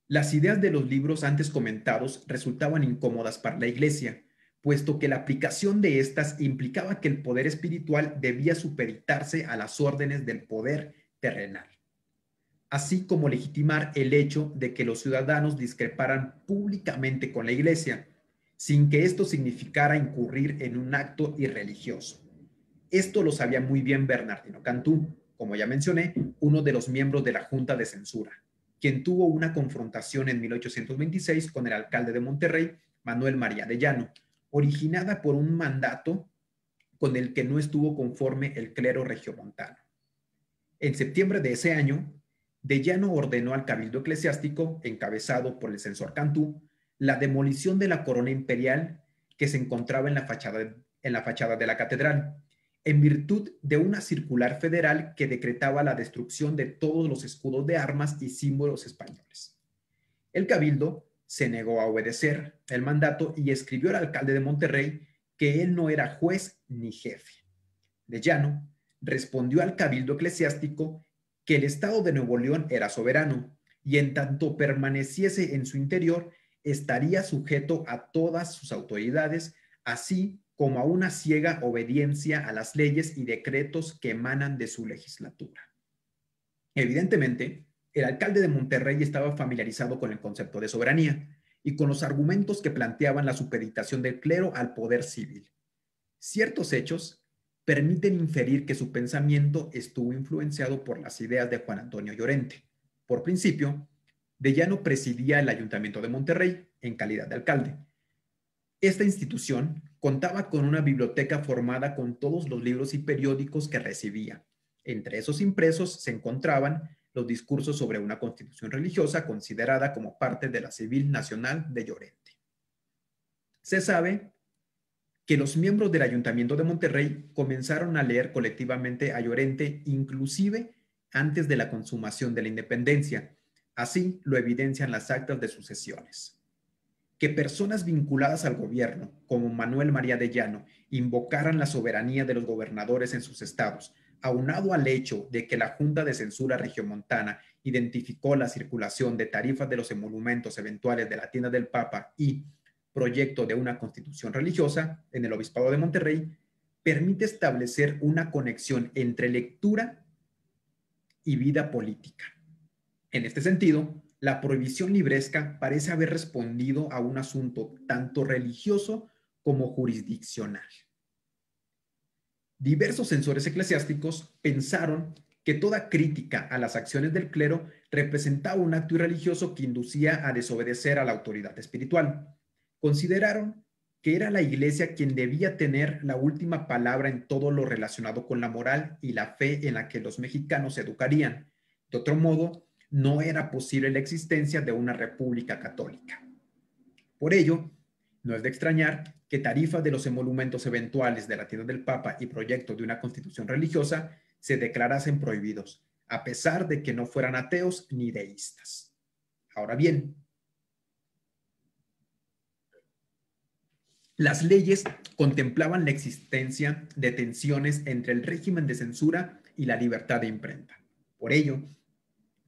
las ideas de los libros antes comentados resultaban incómodas para la iglesia, puesto que la aplicación de estas implicaba que el poder espiritual debía supeditarse a las órdenes del poder terrenal, así como legitimar el hecho de que los ciudadanos discreparan públicamente con la iglesia, sin que esto significara incurrir en un acto irreligioso. Esto lo sabía muy bien Bernardino Cantú, como ya mencioné, uno de los miembros de la Junta de Censura, quien tuvo una confrontación en 1826 con el alcalde de Monterrey, Manuel María de Llano, originada por un mandato con el que no estuvo conforme el clero regiomontano. En septiembre de ese año, de Llano ordenó al cabildo eclesiástico, encabezado por el censor Cantú, la demolición de la corona imperial que se encontraba en la fachada de la catedral, en virtud de una circular federal que decretaba la destrucción de todos los escudos de armas y símbolos españoles. El cabildo se negó a obedecer el mandato y escribió al alcalde de Monterrey que él no era juez ni jefe. De Llano respondió al cabildo eclesiástico que el Estado de Nuevo León era soberano y en tanto permaneciese en su interior estaría sujeto a todas sus autoridades, así como a una ciega obediencia a las leyes y decretos que emanan de su legislatura. Evidentemente, el alcalde de Monterrey estaba familiarizado con el concepto de soberanía y con los argumentos que planteaban la supeditación del clero al poder civil. Ciertos hechos permiten inferir que su pensamiento estuvo influenciado por las ideas de Juan Antonio Llorente. Por principio, de Llano presidía el Ayuntamiento de Monterrey en calidad de alcalde. Esta institución contaba con una biblioteca formada con todos los libros y periódicos que recibía. Entre esos impresos se encontraban los discursos sobre una constitución religiosa considerada como parte de la Civil Nacional de Llorente. Se sabe que los miembros del Ayuntamiento de Monterrey comenzaron a leer colectivamente a Llorente inclusive antes de la consumación de la independencia. Así lo evidencian las actas de sus sesiones. Que personas vinculadas al gobierno, como Manuel María de Llano, invocaran la soberanía de los gobernadores en sus estados, aunado al hecho de que la Junta de Censura Regiomontana identificó la circulación de tarifas de los emolumentos eventuales de la tienda del Papa y proyecto de una constitución religiosa en el Obispado de Monterrey, permite establecer una conexión entre lectura y vida política. En este sentido, la prohibición libresca parece haber respondido a un asunto tanto religioso como jurisdiccional. Diversos censores eclesiásticos pensaron que toda crítica a las acciones del clero representaba un acto irreligioso que inducía a desobedecer a la autoridad espiritual. Consideraron que era la Iglesia quien debía tener la última palabra en todo lo relacionado con la moral y la fe en la que los mexicanos se educarían. De otro modo, no era posible la existencia de una república católica. Por ello, no es de extrañar que tarifas de los emolumentos eventuales de la tienda del Papa y proyecto de una constitución religiosa se declarasen prohibidos, a pesar de que no fueran ateos ni deístas. Ahora bien, las leyes contemplaban la existencia de tensiones entre el régimen de censura y la libertad de imprenta. Por ello,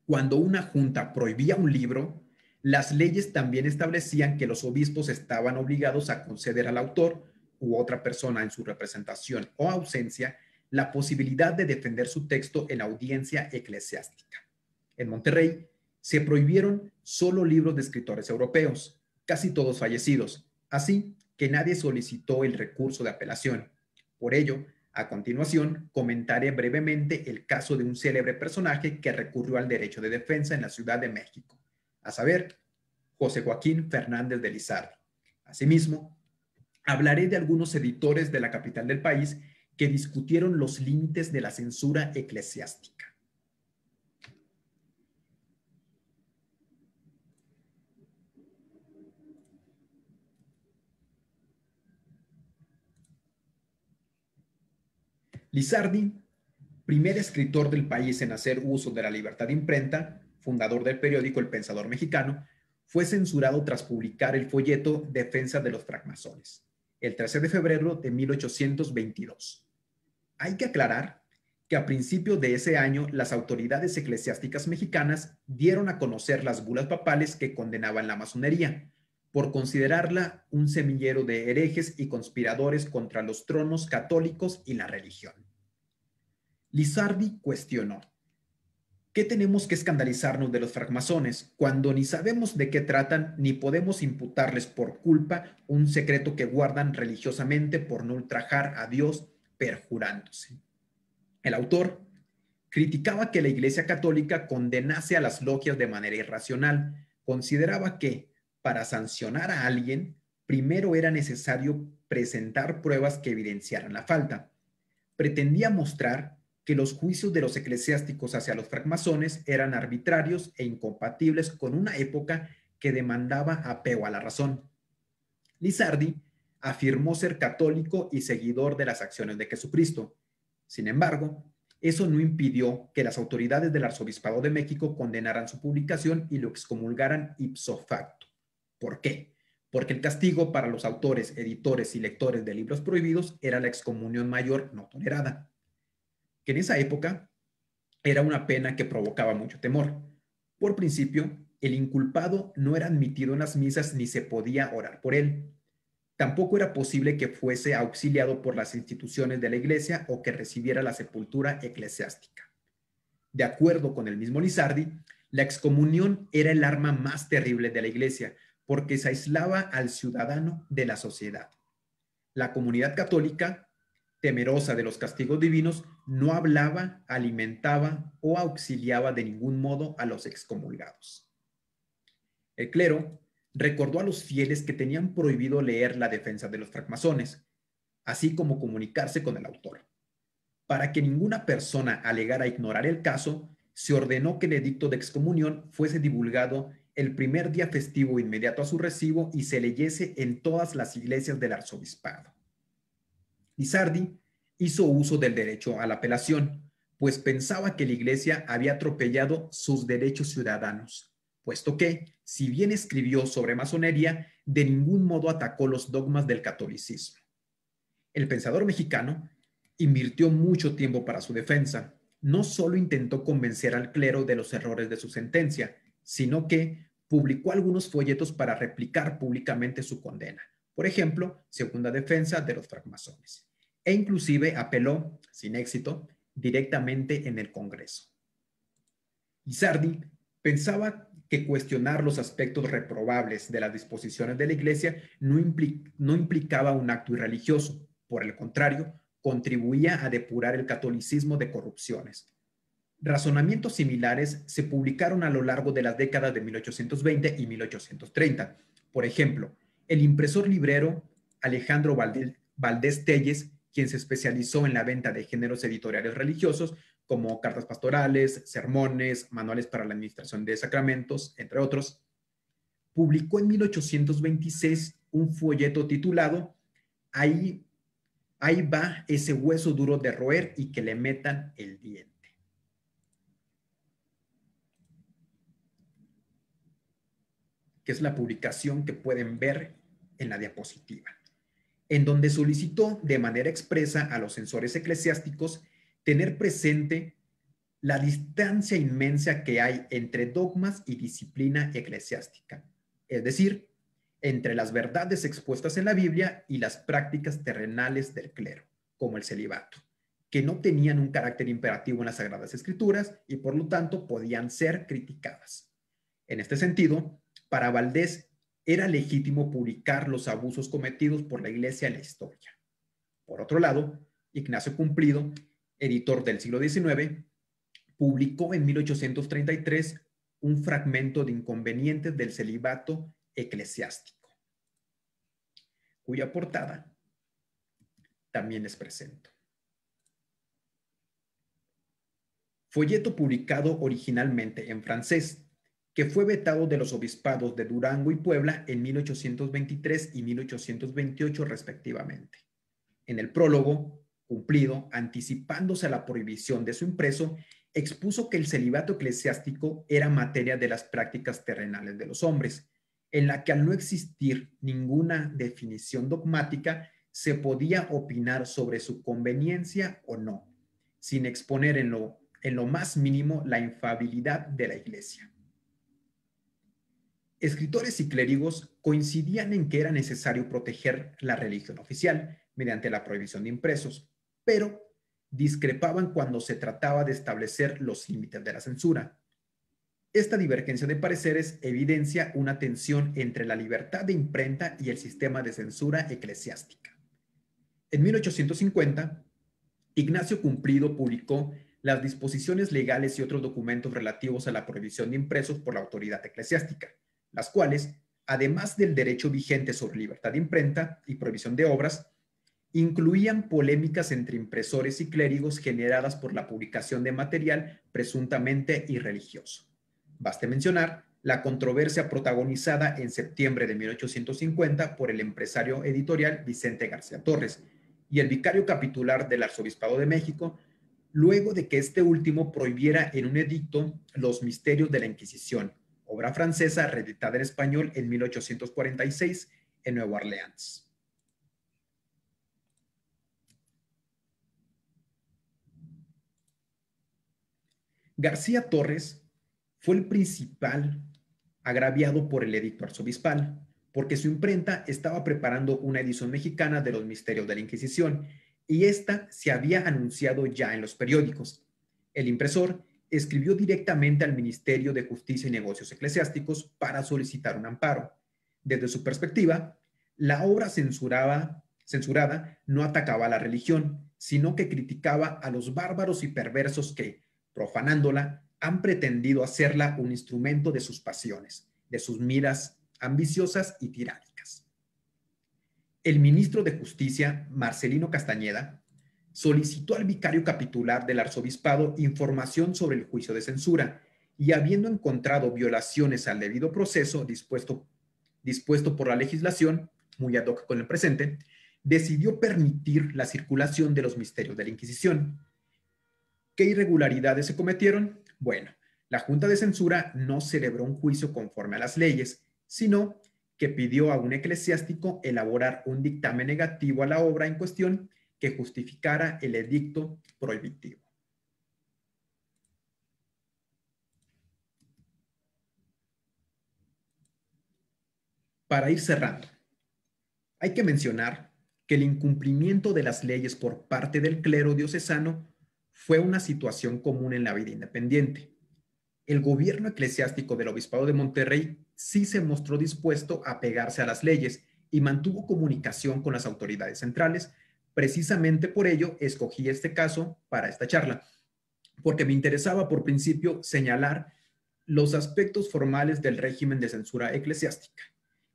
cuando una junta prohibía un libro, las leyes también establecían que los obispos estaban obligados a conceder al autor u otra persona en su representación o ausencia la posibilidad de defender su texto en audiencia eclesiástica. En Monterrey se prohibieron solo libros de escritores europeos, casi todos fallecidos, así que nadie solicitó el recurso de apelación. Por ello, a continuación, comentaré brevemente el caso de un célebre personaje que recurrió al derecho de defensa en la Ciudad de México, a saber, José Joaquín Fernández de Lizardi. Asimismo, hablaré de algunos editores de la capital del país que discutieron los límites de la censura eclesiástica. Lizardi, primer escritor del país en hacer uso de la libertad de imprenta, fundador del periódico El Pensador Mexicano, fue censurado tras publicar el folleto Defensa de los francmasones, el 13 de febrero de 1822. Hay que aclarar que a principios de ese año las autoridades eclesiásticas mexicanas dieron a conocer las bulas papales que condenaban la masonería, por considerarla un semillero de herejes y conspiradores contra los tronos católicos y la religión. Lizardi cuestionó: ¿qué tenemos que escandalizarnos de los francmasones cuando ni sabemos de qué tratan ni podemos imputarles por culpa un secreto que guardan religiosamente por no ultrajar a Dios perjurándose? El autor criticaba que la Iglesia Católica condenase a las logias de manera irracional. Consideraba que, para sancionar a alguien, primero era necesario presentar pruebas que evidenciaran la falta. Pretendía mostrar que los juicios de los eclesiásticos hacia los francmasones eran arbitrarios e incompatibles con una época que demandaba apego a la razón. Lizardi afirmó ser católico y seguidor de las acciones de Jesucristo. Sin embargo, eso no impidió que las autoridades del Arzobispado de México condenaran su publicación y lo excomulgaran ipso facto. ¿Por qué? Porque el castigo para los autores, editores y lectores de libros prohibidos era la excomunión mayor no tolerada, que en esa época era una pena que provocaba mucho temor. Por principio, el inculpado no era admitido en las misas ni se podía orar por él. Tampoco era posible que fuese auxiliado por las instituciones de la Iglesia o que recibiera la sepultura eclesiástica. De acuerdo con el mismo Lizardi, la excomunión era el arma más terrible de la Iglesia, porque se aislaba al ciudadano de la sociedad. La comunidad católica temerosa de los castigos divinos, no hablaba, alimentaba o auxiliaba de ningún modo a los excomulgados. El clero recordó a los fieles que tenían prohibido leer la defensa de los francmasones, así como comunicarse con el autor. Para que ninguna persona alegara ignorar el caso, se ordenó que el edicto de excomunión fuese divulgado el primer día festivo inmediato a su recibo y se leyese en todas las iglesias del arzobispado. Lizardi hizo uso del derecho a la apelación, pues pensaba que la iglesia había atropellado sus derechos ciudadanos, puesto que, si bien escribió sobre masonería, de ningún modo atacó los dogmas del catolicismo. El pensador mexicano invirtió mucho tiempo para su defensa. No solo intentó convencer al clero de los errores de su sentencia, sino que publicó algunos folletos para replicar públicamente su condena. Por ejemplo, Segunda Defensa de los Francmasones. E inclusive apeló, sin éxito, directamente en el Congreso. Lizardi pensaba que cuestionar los aspectos reprobables de las disposiciones de la Iglesia no implicaba un acto irreligioso. Por el contrario, contribuía a depurar el catolicismo de corrupciones. Razonamientos similares se publicaron a lo largo de las décadas de 1820 y 1830. Por ejemplo, el impresor librero Alejandro Valdés Telles, quien se especializó en la venta de géneros editoriales religiosos como cartas pastorales, sermones, manuales para la administración de sacramentos, entre otros, publicó en 1826 un folleto titulado Ahí va ese hueso duro de roer y que le metan el diente. Que es la publicación que pueden ver en la diapositiva, en donde solicitó de manera expresa a los censores eclesiásticos tener presente la distancia inmensa que hay entre dogmas y disciplina eclesiástica, es decir, entre las verdades expuestas en la Biblia y las prácticas terrenales del clero, como el celibato, que no tenían un carácter imperativo en las Sagradas Escrituras y por lo tanto podían ser criticadas. En este sentido, para Valdés era legítimo publicar los abusos cometidos por la Iglesia en la historia. Por otro lado, Ignacio Cumplido, editor del siglo XIX, publicó en 1833 un fragmento de Inconvenientes del celibato eclesiástico, cuya portada también les presento. Folleto publicado originalmente en francés, que fue vetado de los obispados de Durango y Puebla en 1823 y 1828 respectivamente. En el prólogo, Cumplido, anticipándose a la prohibición de su impreso, expuso que el celibato eclesiástico era materia de las prácticas terrenales de los hombres, en la que al no existir ninguna definición dogmática, se podía opinar sobre su conveniencia o no, sin exponer en lo más mínimo la infalibilidad de la Iglesia. Escritores y clérigos coincidían en que era necesario proteger la religión oficial mediante la prohibición de impresos, pero discrepaban cuando se trataba de establecer los límites de la censura. Esta divergencia de pareceres evidencia una tensión entre la libertad de imprenta y el sistema de censura eclesiástica. En 1850, Ignacio Cumplido publicó las disposiciones legales y otros documentos relativos a la prohibición de impresos por la autoridad eclesiástica, las cuales, además del derecho vigente sobre libertad de imprenta y prohibición de obras, incluían polémicas entre impresores y clérigos generadas por la publicación de material presuntamente irreligioso. Baste mencionar la controversia protagonizada en septiembre de 1850 por el empresario editorial Vicente García Torres y el vicario capitular del Arzobispado de México, luego de que este último prohibiera en un edicto los misterios de la Inquisición, obra francesa reeditada en español en 1846 en Nueva Orleans. García Torres fue el principal agraviado por el edicto arzobispal, porque su imprenta estaba preparando una edición mexicana de los misterios de la Inquisición y esta se había anunciado ya en los periódicos. El impresor escribió directamente al Ministerio de Justicia y Negocios Eclesiásticos para solicitar un amparo. Desde su perspectiva, la obra censurada no atacaba a la religión, sino que criticaba a los bárbaros y perversos que, profanándola, han pretendido hacerla un instrumento de sus pasiones, de sus miras ambiciosas y tiránicas. El ministro de Justicia, Marcelino Castañeda, solicitó al vicario capitular del arzobispado información sobre el juicio de censura y, habiendo encontrado violaciones al debido proceso dispuesto por la legislación, muy ad hoc con el presente, decidió permitir la circulación de los misterios de la Inquisición. ¿Qué irregularidades se cometieron? Bueno, la Junta de Censura no celebró un juicio conforme a las leyes, sino que pidió a un eclesiástico elaborar un dictamen negativo a la obra en cuestión que justificara el edicto prohibitivo. Para ir cerrando, hay que mencionar que el incumplimiento de las leyes por parte del clero diocesano fue una situación común en la vida independiente. El gobierno eclesiástico del Obispado de Monterrey sí se mostró dispuesto a apegarse a las leyes y mantuvo comunicación con las autoridades centrales. Precisamente por ello escogí este caso para esta charla, porque me interesaba por principio señalar los aspectos formales del régimen de censura eclesiástica,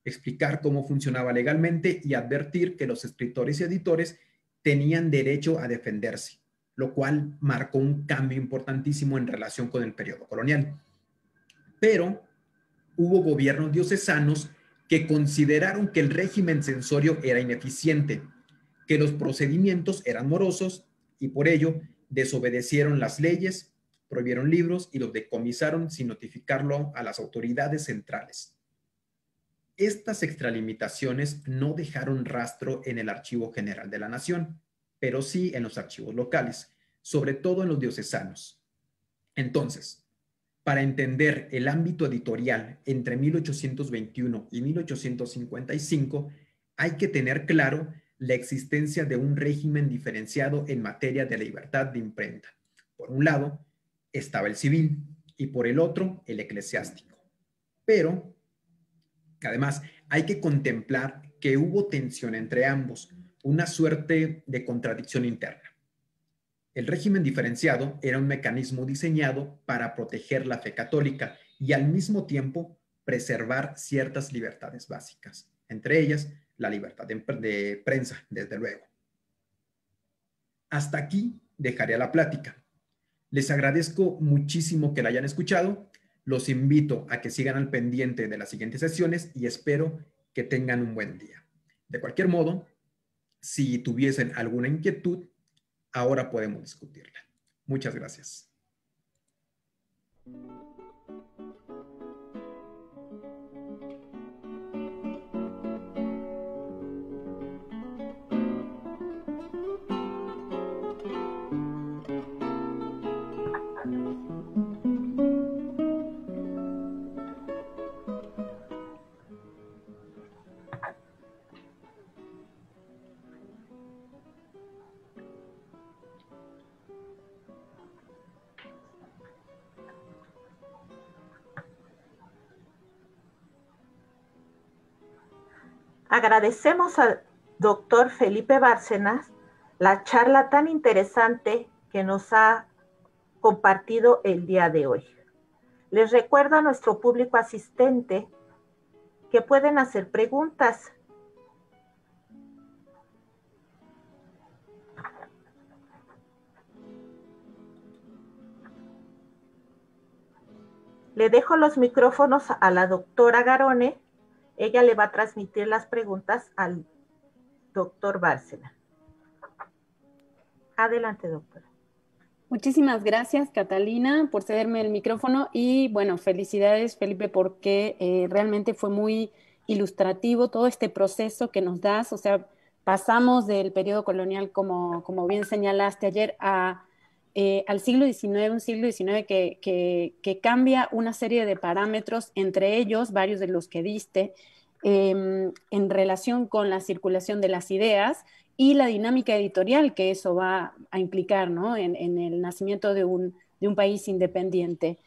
explicar cómo funcionaba legalmente y advertir que los escritores y editores tenían derecho a defenderse, lo cual marcó un cambio importantísimo en relación con el periodo colonial. Pero hubo gobiernos diocesanos que consideraron que el régimen censorio era ineficiente, que los procedimientos eran morosos y por ello desobedecieron las leyes, prohibieron libros y los decomisaron sin notificarlo a las autoridades centrales. Estas extralimitaciones no dejaron rastro en el Archivo General de la Nación, pero sí en los archivos locales, sobre todo en los diocesanos. Entonces, para entender el ámbito editorial entre 1821 y 1855, hay que tener claro la existencia de un régimen diferenciado en materia de libertad de imprenta. Por un lado, estaba el civil y por el otro, el eclesiástico. Pero, además, hay que contemplar que hubo tensión entre ambos, una suerte de contradicción interna. El régimen diferenciado era un mecanismo diseñado para proteger la fe católica y al mismo tiempo preservar ciertas libertades básicas, entre ellas la libertad de prensa, desde luego. Hasta aquí dejaré la plática. Les agradezco muchísimo que la hayan escuchado. Los invito a que sigan al pendiente de las siguientes sesiones y espero que tengan un buen día. De cualquier modo, si tuviesen alguna inquietud, ahora podemos discutirla. Muchas gracias. Agradecemos al doctor Felipe Bárcenas la charla tan interesante que nos ha compartido el día de hoy. Les recuerdo a nuestro público asistente que pueden hacer preguntas. Le dejo los micrófonos a la doctora Garone. Ella le va a transmitir las preguntas al doctor Bárcenas. Adelante, doctora. Muchísimas gracias, Catalina, por cederme el micrófono y, bueno, felicidades, Felipe, porque realmente fue muy ilustrativo todo este proceso que nos das. O sea, pasamos del periodo colonial, como bien señalaste ayer, al siglo XIX, un siglo XIX que cambia una serie de parámetros, entre ellos varios de los que diste, en relación con la circulación de las ideas y la dinámica editorial que eso va a implicar, ¿no? en el nacimiento de un país independiente.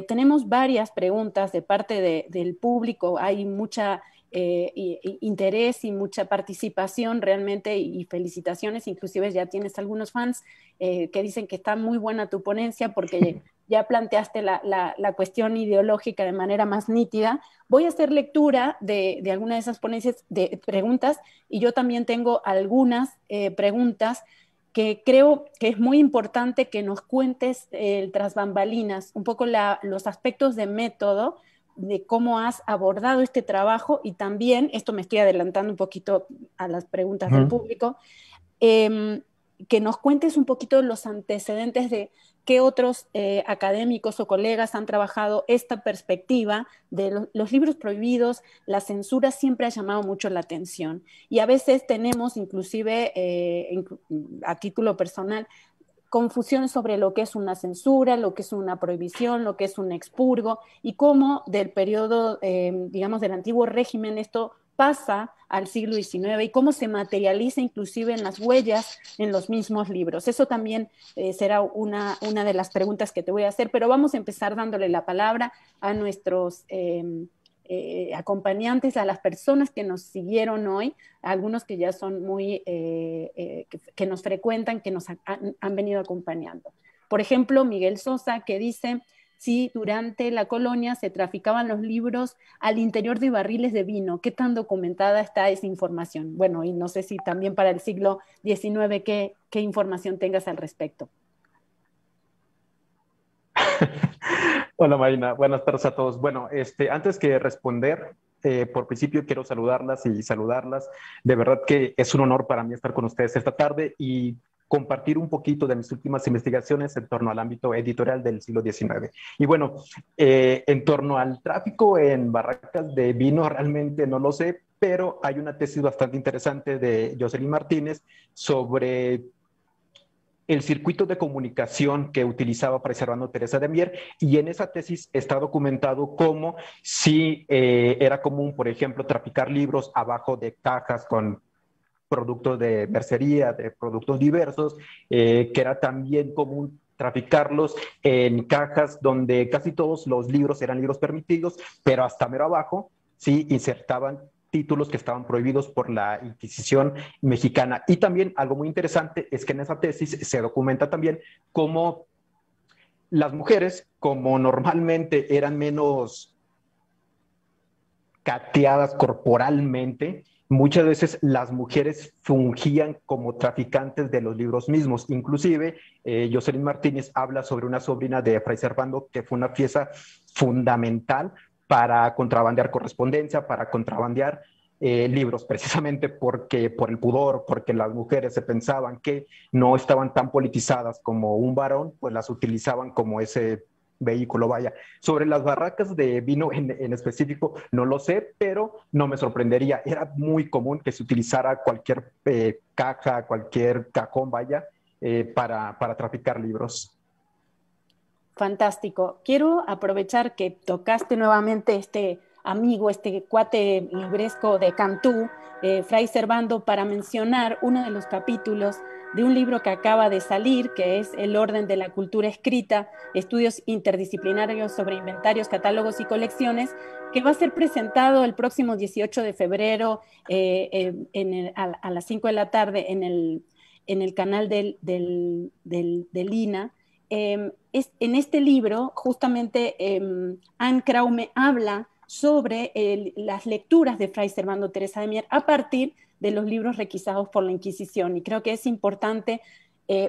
Tenemos varias preguntas de parte del público, hay mucha interés y mucha participación realmente, y felicitaciones. Inclusive ya tienes algunos fans que dicen que está muy buena tu ponencia porque ya planteaste la cuestión ideológica de manera más nítida. Voy a hacer lectura de alguna de esas ponencias, de preguntas, y yo también tengo algunas preguntas que creo que es muy importante que nos cuentes tras bambalinas, un poco los aspectos de método, de cómo has abordado este trabajo, y también, esto me estoy adelantando un poquito a las preguntas del público, que nos cuentes un poquito los antecedentes de qué otros académicos o colegas han trabajado esta perspectiva de los libros prohibidos. La censura siempre ha llamado mucho la atención, y a veces tenemos, inclusive a título personal, confusiones sobre lo que es una censura, lo que es una prohibición, lo que es un expurgo, y cómo del periodo, digamos, del antiguo régimen, esto pasa al siglo XIX y cómo se materializa inclusive en las huellas en los mismos libros. Eso también será una de las preguntas que te voy a hacer, pero vamos a empezar dándole la palabra a nuestros acompañantes, a las personas que nos siguieron hoy, algunos que ya son muy, que nos frecuentan, que nos han venido acompañando. Por ejemplo, Miguel Sosa, que dice: sí, durante la colonia se traficaban los libros al interior de barriles de vino. ¿Qué tan documentada está esa información? Bueno, y no sé si también para el siglo XIX, ¿qué información tengas al respecto? Hola Marina, buenas tardes a todos. Bueno, antes que responder, por principio quiero saludarlas y saludarlas. De verdad que es un honor para mí estar con ustedes esta tarde y compartir un poquito de mis últimas investigaciones en torno al ámbito editorial del siglo XIX. Y bueno, en torno al tráfico en barracas de vino, realmente no lo sé, pero hay una tesis bastante interesante de Jocelyn Martínez sobre el circuito de comunicación que utilizaba Fray Servando Teresa de Mier, y en esa tesis está documentado cómo sí era común, por ejemplo, traficar libros abajo de cajas con productos de mercería, de productos diversos, que era también común traficarlos en cajas donde casi todos los libros eran libros permitidos, pero hasta mero abajo sí insertaban títulos que estaban prohibidos por la Inquisición mexicana. Y también algo muy interesante es que en esa tesis se documenta también cómo las mujeres, como normalmente eran menos cateadas corporalmente, muchas veces las mujeres fungían como traficantes de los libros mismos. Inclusive, Jocelyn Martínez habla sobre una sobrina de Fray Servando que fue una pieza fundamental para contrabandear correspondencia, para contrabandear libros, precisamente porque por el pudor, porque las mujeres se pensaban que no estaban tan politizadas como un varón, pues las utilizaban como ese vehículo, vaya. Sobre las barracas de vino en específico, no lo sé, pero no me sorprendería. Era muy común que se utilizara cualquier caja, cualquier cajón, vaya, para traficar libros. Fantástico. Quiero aprovechar que tocaste nuevamente este amigo, este cuate libresco de Cantú, Fray Servando, para mencionar uno de los capítulos de un libro que acaba de salir, que es El orden de la cultura escrita, estudios interdisciplinarios sobre inventarios, catálogos y colecciones, que va a ser presentado el próximo 18 de febrero a las 5 de la tarde en el canal del INA. En este libro, justamente, Anne Kraume habla sobre las lecturas de Fray Servando Teresa de Mier a partir de los libros requisados por la Inquisición. Y creo que es importante,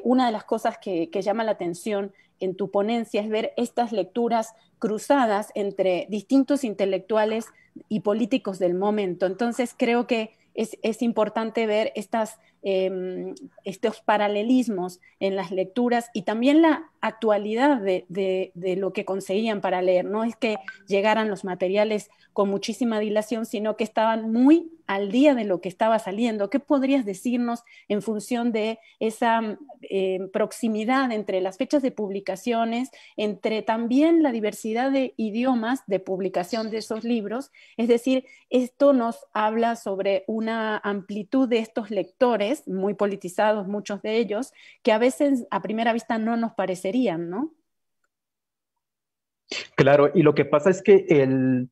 una de las cosas que llama la atención en tu ponencia es ver estas lecturas cruzadas entre distintos intelectuales y políticos del momento. Entonces creo que es importante ver estos paralelismos en las lecturas y también la actualidad de lo que conseguían para leer. No es que llegaran los materiales con muchísima dilación, sino que estaban muy al día de lo que estaba saliendo. ¿Qué podrías decirnos en función de esa proximidad entre las fechas de publicaciones, entre también la diversidad de idiomas de publicación de esos libros? Es decir, esto nos habla sobre una amplitud de estos lectores, muy politizados muchos de ellos, que a veces a primera vista no nos parecerían, ¿no? Claro, y lo que pasa es que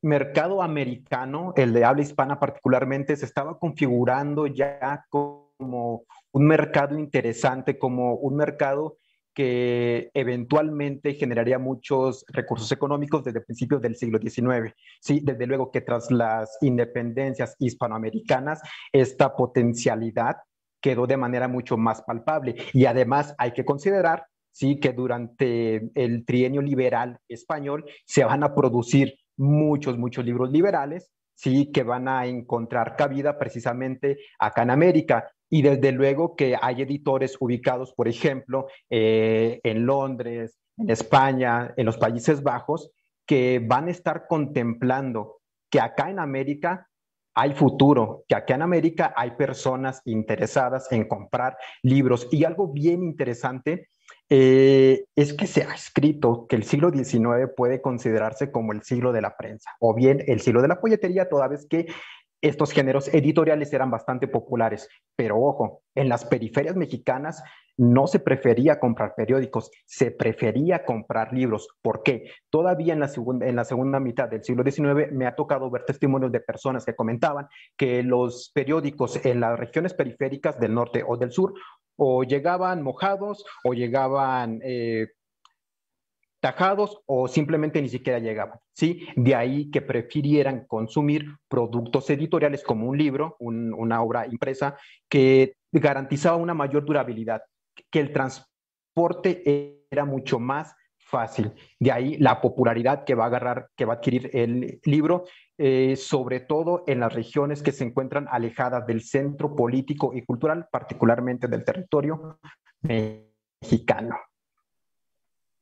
mercado americano, el de habla hispana particularmente, se estaba configurando ya como un mercado interesante, como un mercado que eventualmente generaría muchos recursos económicos desde principios del siglo XIX. Sí, desde luego que tras las independencias hispanoamericanas, esta potencialidad quedó de manera mucho más palpable. Y además hay que considerar, sí, que durante el trienio liberal español se van a producir muchos libros liberales, sí, que van a encontrar cabida precisamente acá en América. Y desde luego que hay editores ubicados, por ejemplo, en Londres, en España, en los Países Bajos, que van a estar contemplando que acá en América hay futuro, que acá en América hay personas interesadas en comprar libros. Y algo bien interesante es que se ha escrito que el siglo XIX puede considerarse como el siglo de la prensa, o bien el siglo de la folletería, toda vez que estos géneros editoriales eran bastante populares. Pero ojo, en las periferias mexicanas no se prefería comprar periódicos, se prefería comprar libros. ¿Por qué? Todavía en la segunda mitad del siglo XIX me ha tocado ver testimonios de personas que comentaban que los periódicos en las regiones periféricas del norte o del sur o llegaban mojados o llegaban tajados o simplemente ni siquiera llegaban, ¿sí? De ahí que prefirieran consumir productos editoriales como un libro, una obra impresa, que garantizaba una mayor durabilidad, que el transporte era mucho más fácil. De ahí la popularidad que va a agarrar, que va a adquirir el libro, sobre todo en las regiones que se encuentran alejadas del centro político y cultural, particularmente del territorio mexicano.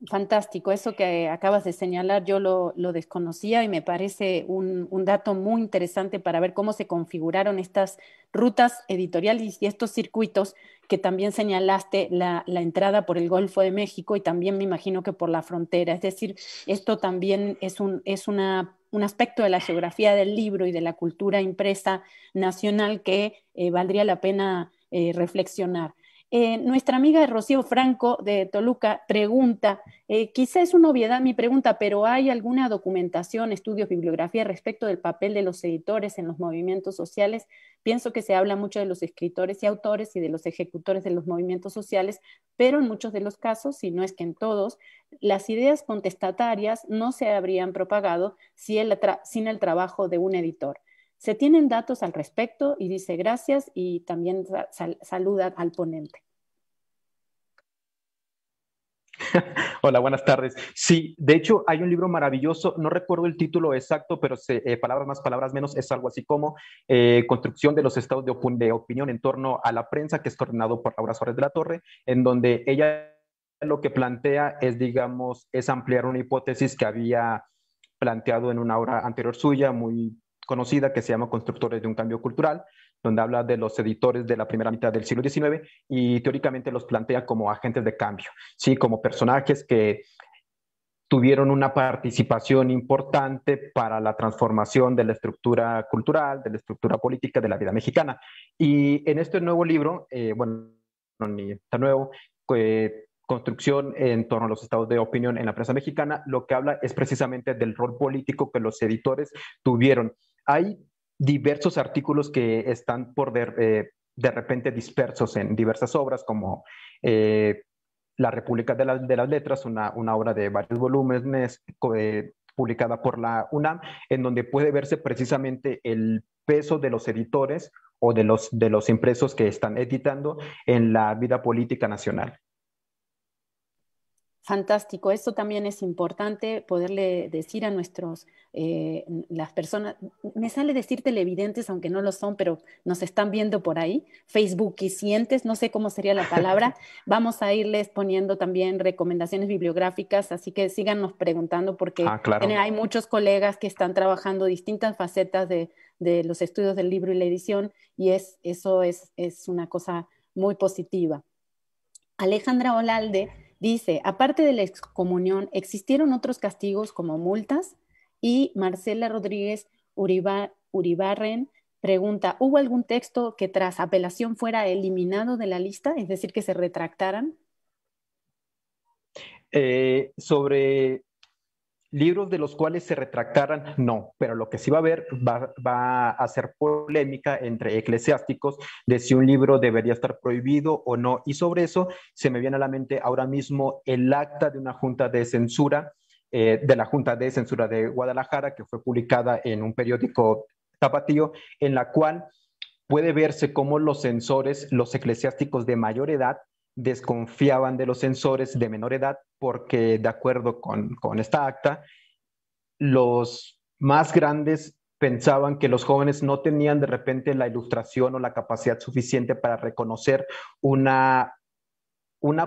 Fantástico, eso que acabas de señalar yo lo desconocía y me parece un dato muy interesante para ver cómo se configuraron estas rutas editoriales y estos circuitos que también señalaste, la entrada por el Golfo de México y también me imagino que por la frontera. Es decir, esto también un aspecto de la geografía del libro y de la cultura impresa nacional que valdría la pena reflexionar. Nuestra amiga Rocío Franco de Toluca pregunta, quizá es una obviedad mi pregunta, pero ¿hay alguna documentación, estudios, bibliografía respecto del papel de los editores en los movimientos sociales? Pienso que se habla mucho de los escritores y autores y de los ejecutores de los movimientos sociales, pero en muchos de los casos, si no es que en todos, las ideas contestatarias no se habrían propagado sin el trabajo de un editor. Se tienen datos al respecto y dice gracias y también saluda al ponente. Hola, buenas tardes. Sí, de hecho hay un libro maravilloso, no recuerdo el título exacto, pero palabras más, palabras menos, es algo así como Construcción de los estados de opinión en torno a la prensa, que es coordinado por Laura Suárez de la Torre, en donde ella lo que plantea es, digamos, es ampliar una hipótesis que había planteado en una obra anterior suya, muy conocida, que se llama Constructores de un cambio cultural, donde habla de los editores de la primera mitad del siglo XIX y teóricamente los plantea como agentes de cambio, ¿sí? Como personajes que tuvieron una participación importante para la transformación de la estructura cultural, de la estructura política de la vida mexicana. Y en este nuevo libro, bueno, no, ni tan nuevo, Construcción en torno a los estados de opinión en la prensa mexicana, lo que habla es precisamente del rol político que los editores tuvieron. Hay diversos artículos que están de repente dispersos en diversas obras, como La República de las Letras, una obra de varios volúmenes publicada por la UNAM, en donde puede verse precisamente el peso de los editores o de los impresos que están editando en la vida política nacional. Fantástico, esto también es importante poderle decir a las personas, me sale decir televidentes, aunque no lo son, pero nos están viendo por ahí, facebookicientes, no sé cómo sería la palabra, vamos a irles poniendo también recomendaciones bibliográficas, así que síganos preguntando porque claro. Hay muchos colegas que están trabajando distintas facetas de los estudios del libro y la edición y eso es una cosa muy positiva. Alejandra Olalde dice, aparte de la excomunión, ¿existieron otros castigos como multas? Y Marcela Rodríguez Uribarren pregunta, ¿hubo algún texto que tras apelación fuera eliminado de la lista? Es decir, que se retractaran. Sobre Libros de los cuales se retractaran, no, pero lo que sí va a haber va a ser polémica entre eclesiásticos de si un libro debería estar prohibido o no. Y sobre eso se me viene a la mente ahora mismo el acta de una junta de censura, de la Junta de Censura de Guadalajara, que fue publicada en un periódico tapatío, en la cual puede verse cómo los censores, los eclesiásticos de mayor edad, desconfiaban de los censores de menor edad porque, de acuerdo con esta acta, los más grandes pensaban que los jóvenes no tenían de repente la ilustración o la capacidad suficiente para reconocer una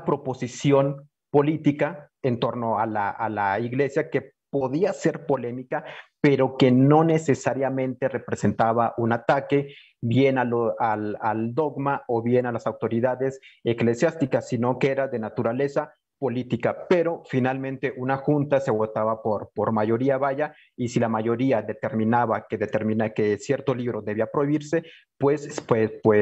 proposición política en torno a la iglesia que podía ser polémica, pero que no necesariamente representaba un ataque bien al dogma o bien a las autoridades eclesiásticas, sino que era de naturaleza política. Pero finalmente una junta se votaba por mayoría vaya, y si la mayoría determina que cierto libro debía prohibirse, pues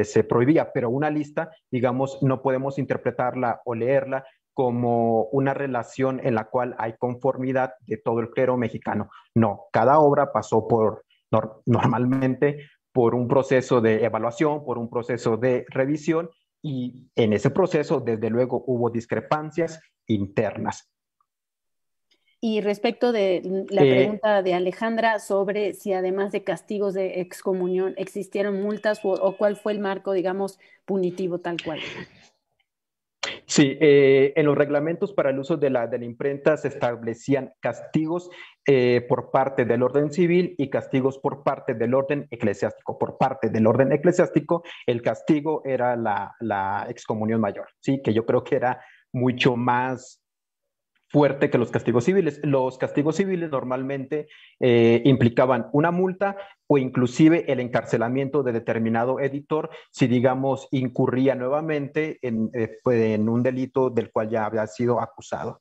se prohibía. Pero una lista, digamos, no podemos interpretarla o leerla como una relación en la cual hay conformidad de todo el clero mexicano. No, cada obra pasó normalmente por un proceso de evaluación, por un proceso de revisión, y en ese proceso, desde luego, hubo discrepancias internas. Y respecto de la pregunta de Alejandra sobre si además de castigos de excomunión existieron multas o cuál fue el marco, digamos, punitivo tal cual. Sí, en los reglamentos para el uso de la imprenta se establecían castigos por parte del orden civil y castigos por parte del orden eclesiástico. Por parte del orden eclesiástico, el castigo era la excomunión mayor, ¿sí? Que yo creo que era mucho más fuerte que los castigos civiles. Los castigos civiles normalmente implicaban una multa o inclusive el encarcelamiento de determinado editor si, digamos, incurría nuevamente en un delito del cual ya había sido acusado.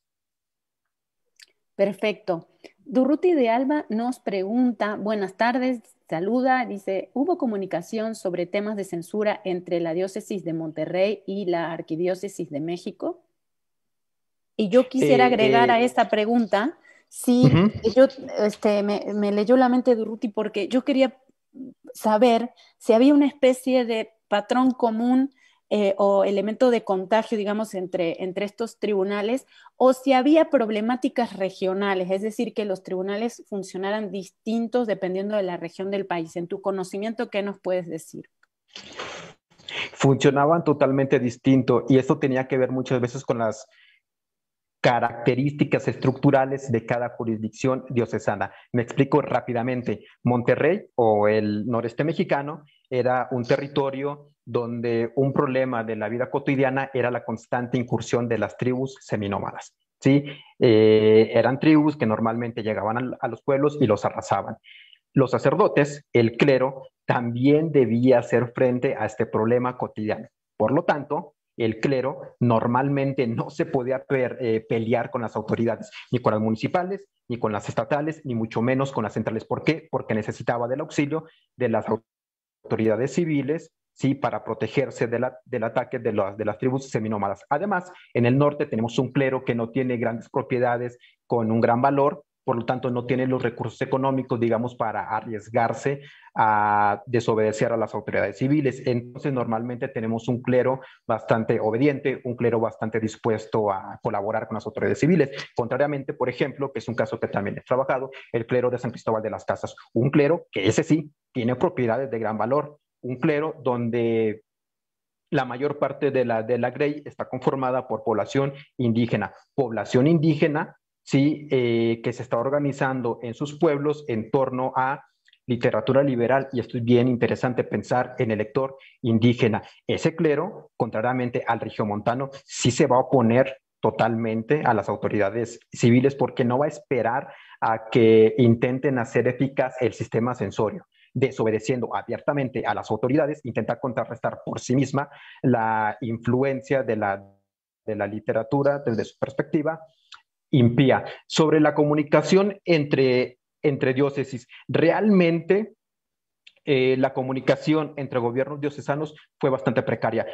Perfecto. Durruti de Alba nos pregunta, buenas tardes, saluda, dice, ¿hubo comunicación sobre temas de censura entre la diócesis de Monterrey y la arquidiócesis de México? Y yo quisiera agregar a esta pregunta, sí, me leyó la mente de Durruti porque yo quería saber si había una especie de patrón común o elemento de contagio, digamos, entre estos tribunales, o si había problemáticas regionales, es decir, que los tribunales funcionaran distintos dependiendo de la región del país. En tu conocimiento, ¿qué nos puedes decir? Funcionaban totalmente distinto, y esto tenía que ver muchas veces con las características estructurales de cada jurisdicción diocesana. Me explico rápidamente. Monterrey, o el noreste mexicano, era un territorio donde un problema de la vida cotidiana era la constante incursión de las tribus seminómadas. ¿Sí? Eran tribus que normalmente llegaban a los pueblos y los arrasaban. Los sacerdotes, el clero, también debía hacer frente a este problema cotidiano. Por lo tanto, el clero normalmente no se podía pelear con las autoridades, ni con las municipales, ni con las estatales, ni mucho menos con las centrales. ¿Por qué? Porque necesitaba del auxilio de las autoridades civiles, ¿sí? Para protegerse del ataque de las tribus seminómadas. Además, en el norte tenemos un clero que no tiene grandes propiedades con un gran valor, por lo tanto no tiene los recursos económicos, digamos, para arriesgarse a desobedecer a las autoridades civiles. Entonces normalmente tenemos un clero bastante obediente, un clero bastante dispuesto a colaborar con las autoridades civiles. Contrariamente, por ejemplo, que es un caso que también he trabajado, el clero de San Cristóbal de las Casas, un clero que ese sí tiene propiedades de gran valor, un clero donde la mayor parte de la grey está conformada por población indígena ¿sí? Que se está organizando en sus pueblos en torno a literatura liberal, y esto es bien interesante pensar en el lector indígena. Ese clero, contrariamente al regiomontano, sí se va a oponer totalmente a las autoridades civiles porque no va a esperar a que intenten hacer eficaz el sistema censorio. Desobedeciendo abiertamente a las autoridades, intenta contrarrestar por sí misma la influencia de la literatura desde su perspectiva impía. Sobre la comunicación entre diócesis, realmente la comunicación entre gobiernos diocesanos fue bastante precaria.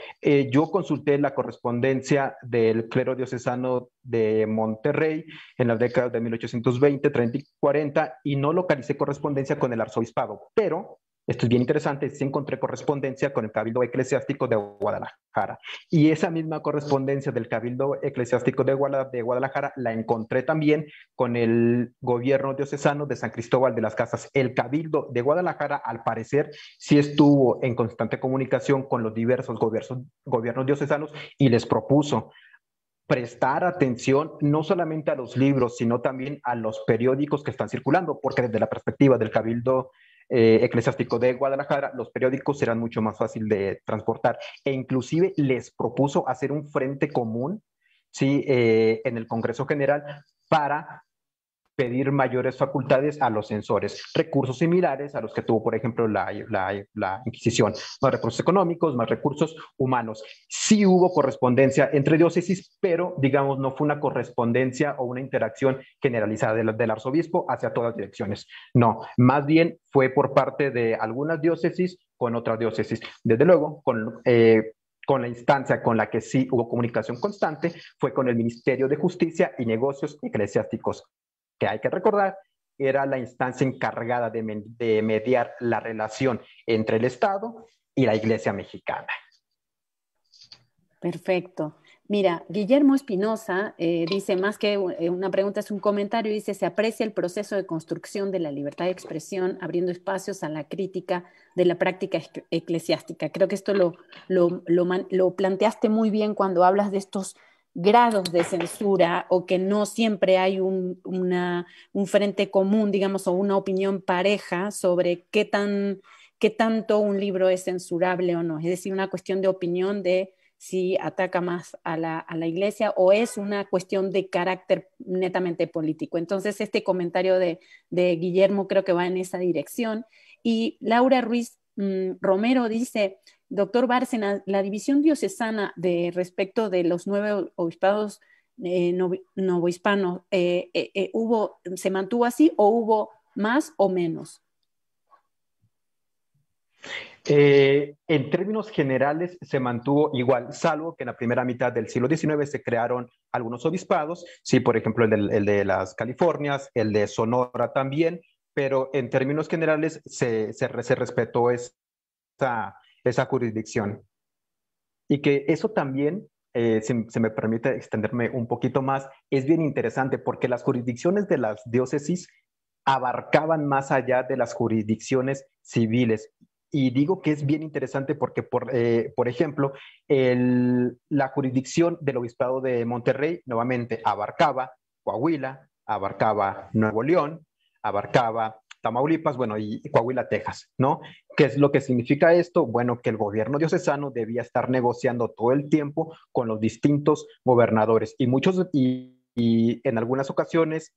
Yo consulté la correspondencia del clero diocesano de Monterrey en las décadas de 1820, 30 y 40 y no localicé correspondencia con el arzobispado, pero esto es bien interesante, sí encontré correspondencia con el Cabildo Eclesiástico de Guadalajara. Y esa misma correspondencia del Cabildo Eclesiástico de Guadalajara la encontré también con el gobierno diocesano de San Cristóbal de las Casas. El Cabildo de Guadalajara, al parecer, sí estuvo en constante comunicación con los diversos gobiernos diocesanos y les propuso prestar atención no solamente a los libros, sino también a los periódicos que están circulando, porque desde la perspectiva del Cabildo Eclesiástico de Guadalajara, los periódicos serán mucho más fácil de transportar e inclusive les propuso hacer un frente común, ¿sí? En el Congreso General para pedir mayores facultades a los censores, recursos similares a los que tuvo, por ejemplo, la Inquisición, más recursos económicos, más recursos humanos. Sí hubo correspondencia entre diócesis, pero, digamos, no fue una correspondencia o una interacción generalizada del arzobispo hacia todas direcciones. No, más bien fue por parte de algunas diócesis con otras diócesis. Desde luego, con la instancia con la que sí hubo comunicación constante, fue con el Ministerio de Justicia y Negocios Eclesiásticos, que hay que recordar, era la instancia encargada de mediar la relación entre el Estado y la Iglesia mexicana. Perfecto. Mira, Guillermo Espinosa dice, más que una pregunta, es un comentario, dice, se aprecia el proceso de construcción de la libertad de expresión, abriendo espacios a la crítica de la práctica eclesiástica. Creo que esto lo planteaste muy bien cuando hablas de estos grados de censura o que no siempre hay un frente común, digamos, o una opinión pareja sobre qué tanto un libro es censurable o no. Es decir, una cuestión de opinión de si ataca más a la iglesia o es una cuestión de carácter netamente político. Entonces, este comentario de Guillermo creo que va en esa dirección. Y Laura Ruiz Romero dice, doctor Bárcenas, la división diocesana respecto de los 9 obispados novohispanos, ¿se mantuvo así o hubo más o menos? En términos generales se mantuvo igual, salvo que en la primera mitad del siglo XIX se crearon algunos obispados, sí, por ejemplo el de las Californias, el de Sonora también, pero en términos generales se respetó esa jurisdicción. Y que eso también, si se me permite extenderme un poquito más, es bien interesante porque las jurisdicciones de las diócesis abarcaban más allá de las jurisdicciones civiles. Y digo que es bien interesante porque, por ejemplo, la jurisdicción del Obispado de Monterrey nuevamente abarcaba Coahuila, abarcaba Nuevo León, abarcaba Tamaulipas, bueno, y Coahuila, Texas, ¿no? ¿Qué es lo que significa esto? Bueno, que el gobierno diocesano debía estar negociando todo el tiempo con los distintos gobernadores y en algunas ocasiones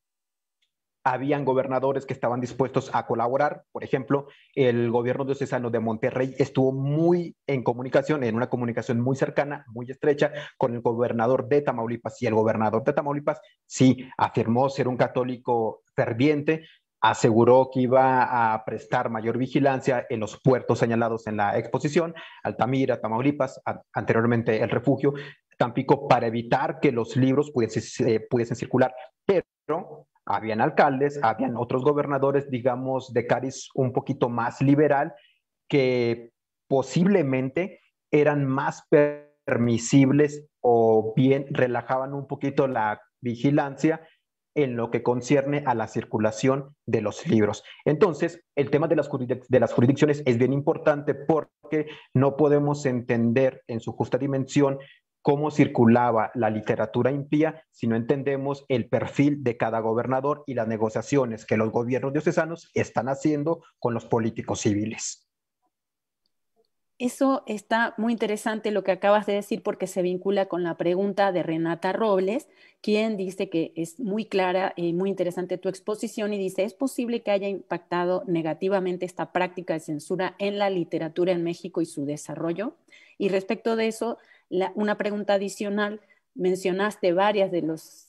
habían gobernadores que estaban dispuestos a colaborar. Por ejemplo, el gobierno diocesano de Monterrey estuvo muy en comunicación, en una comunicación muy cercana, muy estrecha con el gobernador de Tamaulipas. Y el gobernador de Tamaulipas sí afirmó ser un católico ferviente, aseguró que iba a prestar mayor vigilancia en los puertos señalados en la exposición, Altamira, Tamaulipas, anteriormente El Refugio, Tampico, para evitar que los libros pudiesen circular. Pero habían alcaldes, habían otros gobernadores, digamos, de cariz un poquito más liberal, que posiblemente eran más permisibles o bien relajaban un poquito la vigilancia en lo que concierne a la circulación de los libros. Entonces, el tema de las jurisdicciones es bien importante porque no podemos entender en su justa dimensión cómo circulaba la literatura impía si no entendemos el perfil de cada gobernador y las negociaciones que los gobiernos diocesanos están haciendo con los políticos civiles. Eso está muy interesante lo que acabas de decir porque se vincula con la pregunta de Renata Robles, quien dice que es muy clara y muy interesante tu exposición y dice, ¿es posible que haya impactado negativamente esta práctica de censura en la literatura en México y su desarrollo? Y respecto de eso, una pregunta adicional mencionaste varias de los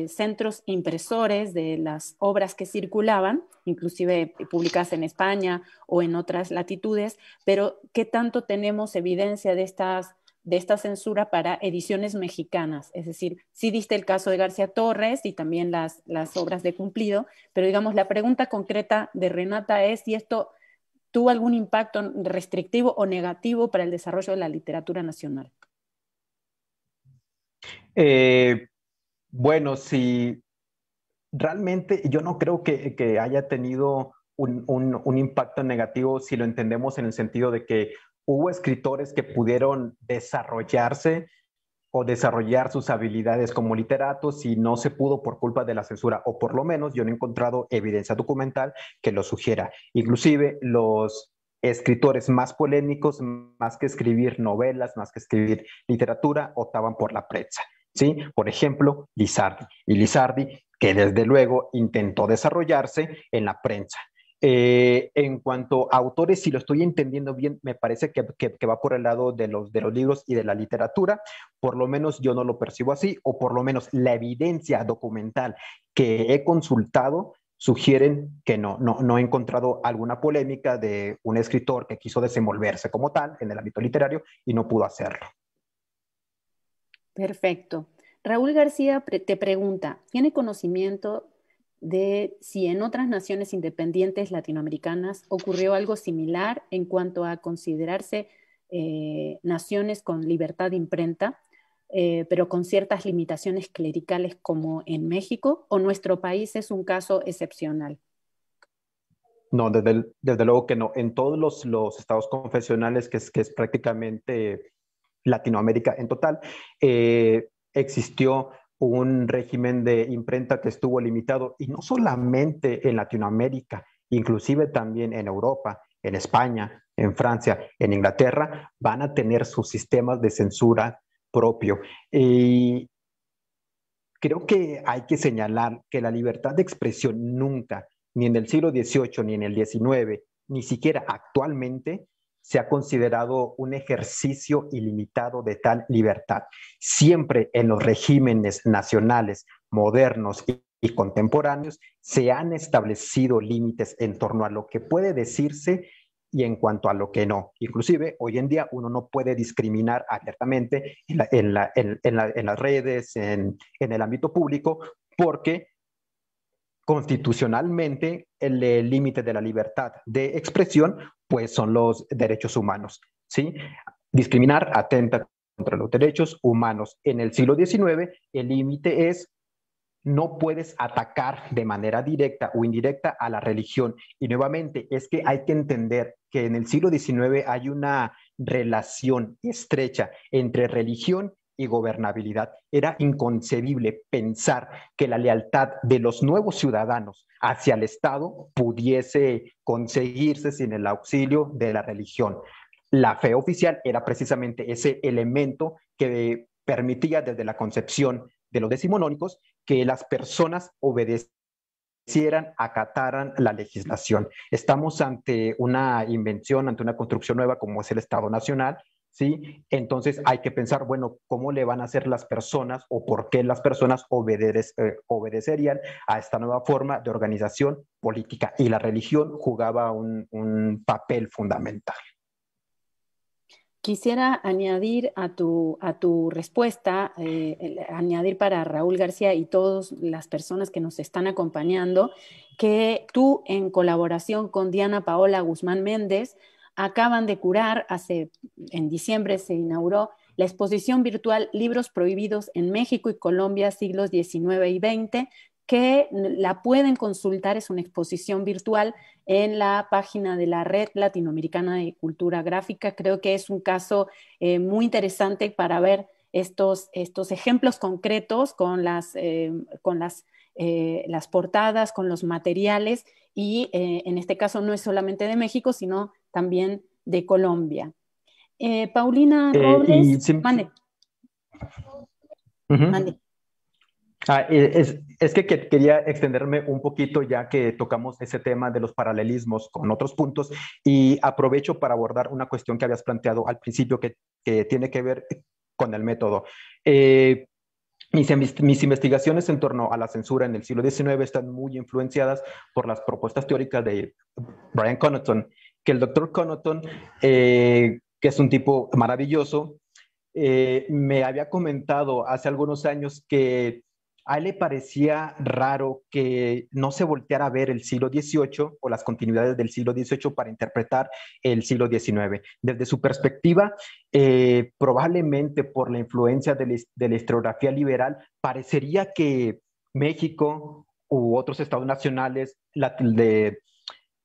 centros impresores de las obras que circulaban, inclusive publicadas en España o en otras latitudes, pero ¿qué tanto tenemos evidencia de esta censura para ediciones mexicanas? Es decir, sí diste el caso de García Torres y también las obras de Cumplido, pero digamos, la pregunta concreta de Renata es si esto tuvo algún impacto restrictivo o negativo para el desarrollo de la literatura nacional. Bueno, sí, realmente yo no creo que haya tenido un impacto negativo si lo entendemos en el sentido de que hubo escritores que pudieron desarrollarse o desarrollar sus habilidades como literatos y no se pudo por culpa de la censura, o por lo menos yo no he encontrado evidencia documental que lo sugiera. Inclusive los escritores más polémicos, más que escribir novelas, más que escribir literatura, optaban por la prensa, ¿sí? Por ejemplo, Lizardi. Y Lizardi, que desde luego intentó desarrollarse en la prensa. En cuanto a autores, si lo estoy entendiendo bien, me parece que va por el lado de los libros y de la literatura. Por lo menos yo no lo percibo así, o por lo menos la evidencia documental que he consultado sugieren que no he encontrado alguna polémica de un escritor que quiso desenvolverse como tal en el ámbito literario y no pudo hacerlo. Perfecto. Raúl García te pregunta, ¿tiene conocimiento de si en otras naciones independientes latinoamericanas ocurrió algo similar en cuanto a considerarse naciones con libertad de imprenta, pero con ciertas limitaciones clericales como en México, o nuestro país es un caso excepcional? No, desde luego que no. En todos los estados confesionales, que es prácticamente Latinoamérica en total, existió un régimen de imprenta que estuvo limitado, y no solamente en Latinoamérica, inclusive también en Europa, en España, en Francia, en Inglaterra, van a tener sus sistemas de censura propio. Y creo que hay que señalar que la libertad de expresión nunca, ni en el siglo XVIII, ni en el XIX, ni siquiera actualmente, se ha considerado un ejercicio ilimitado de tal libertad. Siempre en los regímenes nacionales modernos y contemporáneos se han establecido límites en torno a lo que puede decirse y en cuanto a lo que no. Inclusive, hoy en día uno no puede discriminar abiertamente en las redes, en el ámbito público, porque constitucionalmente el límite de la libertad de expresión pues son los derechos humanos, ¿sí? Discriminar atenta contra los derechos humanos. En el siglo XIX el límite es: no puedes atacar de manera directa o indirecta a la religión. Y nuevamente es que hay que entender que en el siglo XIX hay una relación estrecha entre religión y gobernabilidad. Era inconcebible pensar que la lealtad de los nuevos ciudadanos hacia el Estado pudiese conseguirse sin el auxilio de la religión. La fe oficial era precisamente ese elemento que permitía desde la concepción de los decimonónicos que las personas obedecieran, acataran la legislación. Estamos ante una invención, ante una construcción nueva como es el Estado Nacional, ¿sí? Entonces hay que pensar, bueno, ¿cómo le van a hacer las personas o por qué las personas obedecerían a esta nueva forma de organización política? Y la religión jugaba un papel fundamental. Quisiera añadir a tu respuesta, añadir para Raúl García y todas las personas que nos están acompañando, que tú, en colaboración con Diana Paola Guzmán Méndez, acaban de curar, en diciembre se inauguró la exposición virtual Libros Prohibidos en México y Colombia, siglos XIX y XX, que la pueden consultar, es una exposición virtual en la página de la Red Latinoamericana de Cultura Gráfica. Creo que es un caso muy interesante para ver estos ejemplos concretos con las portadas, con los materiales, y en este caso no es solamente de México, sino también de Colombia. Paulina Robles, mande. Mande. Es que quería extenderme un poquito, ya que tocamos ese tema de los paralelismos con otros puntos, y aprovecho para abordar una cuestión que habías planteado al principio que tiene que ver con el método. Mis investigaciones en torno a la censura en el siglo XIX están muy influenciadas por las propuestas teóricas de Brian Connaughton, que el doctor Connaughton, que es un tipo maravilloso, me había comentado hace algunos años que a él le parecía raro que no se volteara a ver el siglo XVIII o las continuidades del siglo XVIII para interpretar el siglo XIX. Desde su perspectiva, probablemente por la influencia de la historiografía liberal, parecería que México u otros estados nacionales de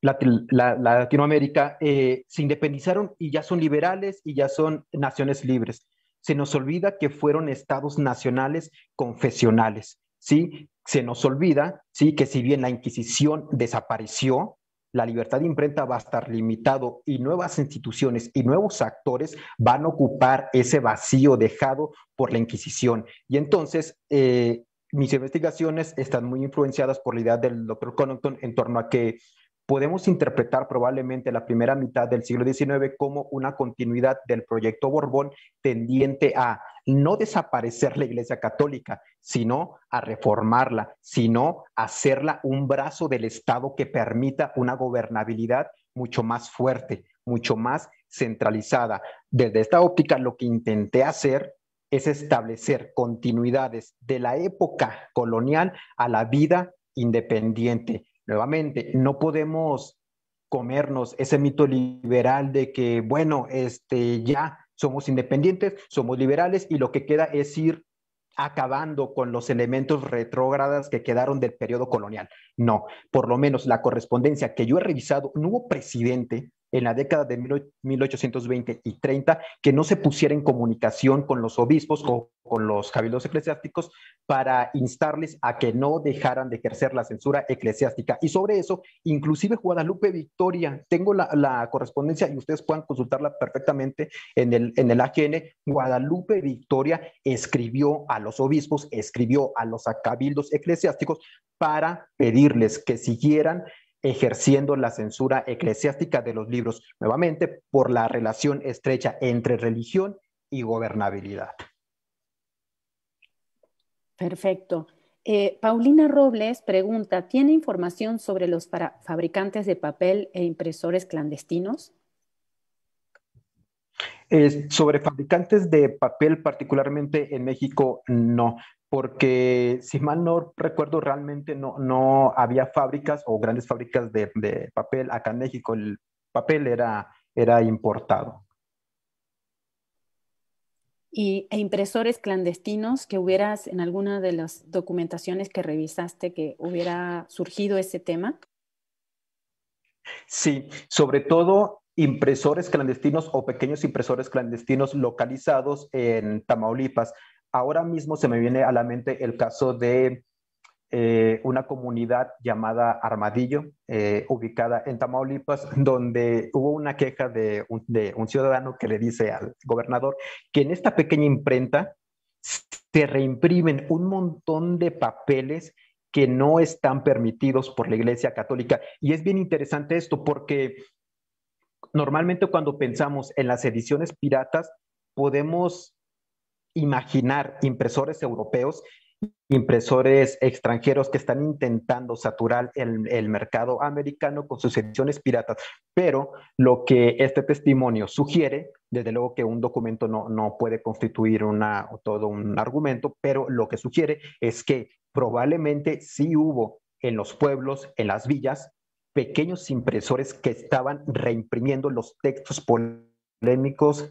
Latinoamérica se independizaron y ya son liberales y ya son naciones libres. Se nos olvida que fueron estados nacionales confesionales, ¿sí? Se nos olvida, ¿sí?, que si bien la Inquisición desapareció, la libertad de imprenta va a estar limitado y nuevas instituciones y nuevos actores van a ocupar ese vacío dejado por la Inquisición. Y entonces, mis investigaciones están muy influenciadas por la idea del doctor Connaughton en torno a que podemos interpretar probablemente la primera mitad del siglo XIX como una continuidad del proyecto Borbón tendiente a no desaparecer la Iglesia Católica, sino a reformarla, sino a hacerla un brazo del Estado que permita una gobernabilidad mucho más fuerte, mucho más centralizada. Desde esta óptica, lo que intenté hacer es establecer continuidades de la época colonial a la vida independiente. Nuevamente, no podemos comernos ese mito liberal de que, bueno, ya somos independientes, somos liberales y lo que queda es ir acabando con los elementos retrógradas que quedaron del periodo colonial. No, por lo menos la correspondencia que yo he revisado, no hubo presidente en la década de 1820 y 30 que no se pusiera en comunicación con los obispos o con los cabildos eclesiásticos para instarles a que no dejaran de ejercer la censura eclesiástica. Y sobre eso, inclusive Guadalupe Victoria, tengo la correspondencia y ustedes puedan consultarla perfectamente en el AGN. Guadalupe Victoria escribió a los obispos, escribió a los cabildos eclesiásticos para pedirles que siguieran ejerciendo la censura eclesiástica de los libros, nuevamente por la relación estrecha entre religión y gobernabilidad. Perfecto. Paulina Robles pregunta, ¿tiene información sobre los fabricantes de papel e impresores clandestinos? Sobre fabricantes de papel, particularmente en México, no, porque si mal no recuerdo, realmente no había fábricas o grandes fábricas de papel acá en México. El papel era importado. ¿E impresores clandestinos que hubieras en alguna de las documentaciones que revisaste que hubiera surgido ese tema? Sí, sobre todo impresores clandestinos o pequeños impresores clandestinos localizados en Tamaulipas. Ahora mismo se me viene a la mente el caso de una comunidad llamada Armadillo, ubicada en Tamaulipas, donde hubo una queja de un ciudadano que le dice al gobernador que en esta pequeña imprenta se reimprimen un montón de papeles que no están permitidos por la Iglesia Católica. Y es bien interesante esto porque normalmente cuando pensamos en las ediciones piratas, podemos imaginar impresores europeos, impresores extranjeros que están intentando saturar el mercado americano con sus ediciones piratas. Pero lo que este testimonio sugiere, desde luego que un documento no puede constituir todo un argumento, pero lo que sugiere es que probablemente sí hubo en los pueblos, en las villas, pequeños impresores que estaban reimprimiendo los textos polémicos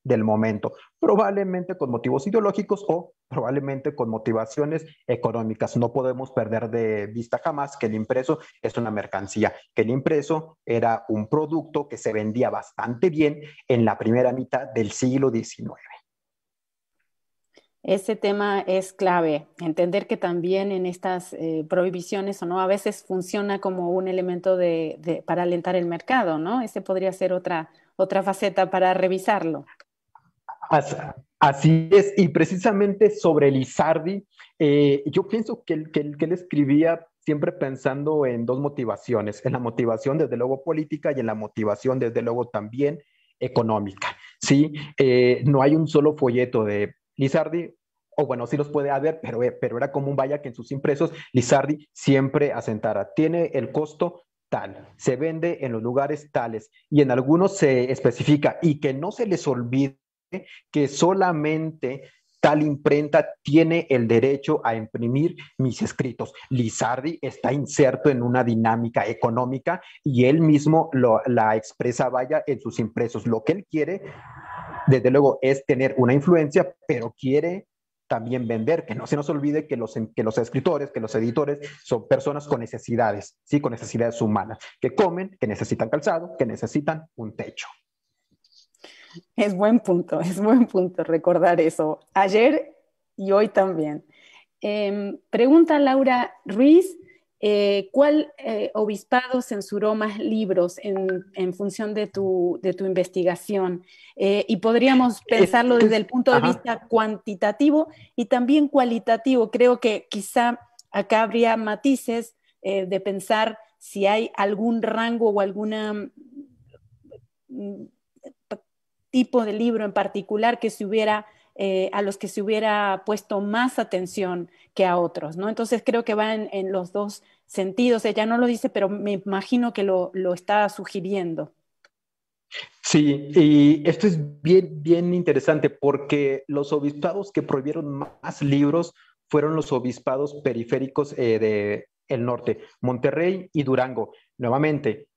del momento, probablemente con motivos ideológicos o probablemente con motivaciones económicas. No podemos perder de vista jamás que el impreso es una mercancía, que el impreso era un producto que se vendía bastante bien en la primera mitad del siglo XIX. Ese tema es clave, entender que también en estas prohibiciones o no, a veces funciona como un elemento para alentar el mercado, ¿no? Ese podría ser otra faceta para revisarlo. Así es, y precisamente sobre Lizardi, yo pienso que él escribía siempre pensando en dos motivaciones, en la motivación desde luego política y en la motivación desde luego también económica, ¿sí? No hay un solo folleto de Lizardi, o bueno, sí los puede haber, pero era común, vaya, que en sus impresos Lizardi siempre asentara, tiene el costo tal, se vende en los lugares tales, y en algunos se especifica, y que no se les olvide que solamente tal imprenta tiene el derecho a imprimir mis escritos. Lizardi está inserto en una dinámica económica y él mismo la expresa, vaya, en sus impresos. Lo que él quiere, desde luego, es tener una influencia, pero quiere también vender, que no se nos olvide que los escritores, que los editores son personas con necesidades, ¿sí? Con necesidades humanas, que comen, que necesitan calzado, que necesitan un techo. Es buen punto recordar eso. Ayer y hoy también. Pregunta Laura Ruiz, ¿cuál obispado censuró más libros en función de tu investigación? Y podríamos pensarlo desde el punto de vista cuantitativo y también cualitativo. Creo que quizá acá habría matices de pensar si hay algún rango o alguna tipo de libro en particular que se hubiera, a los que se hubiera puesto más atención que a otros, ¿no? Entonces creo que va en los dos sentidos. Ella no lo dice, pero me imagino que lo está sugiriendo. Sí, y esto es bien interesante porque los obispados que prohibieron más libros fueron los obispados periféricos del norte, Monterrey y Durango. Nuevamente,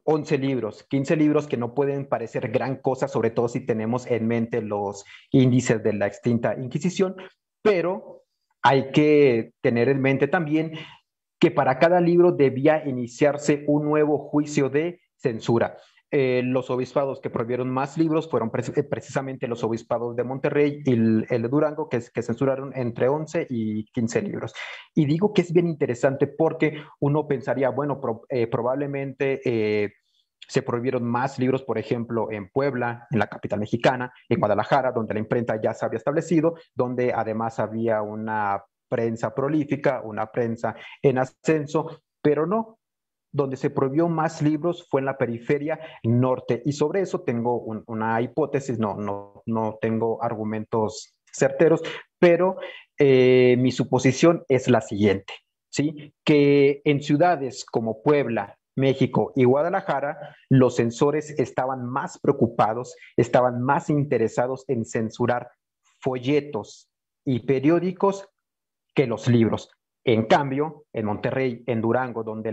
11 libros, 15 libros que no pueden parecer gran cosa, sobre todo si tenemos en mente los índices de la extinta Inquisición, pero hay que tener en mente también que para cada libro debía iniciarse un nuevo juicio de censura. Los obispados que prohibieron más libros fueron precisamente los obispados de Monterrey y el de Durango, que censuraron entre 11 y 15 libros. Y digo que es bien interesante porque uno pensaría, bueno, probablemente se prohibieron más libros, por ejemplo, en Puebla, en la capital mexicana, en Guadalajara, donde la imprenta ya se había establecido, donde además había una prensa prolífica, una prensa en ascenso, pero no, donde se prohibió más libros fue en la periferia norte. Y sobre eso tengo una hipótesis, no tengo argumentos certeros, pero mi suposición es la siguiente, ¿sí? Que en ciudades como Puebla, México y Guadalajara, los censores estaban más preocupados, estaban más interesados en censurar folletos y periódicos que los libros. En cambio, en Monterrey, en Durango, donde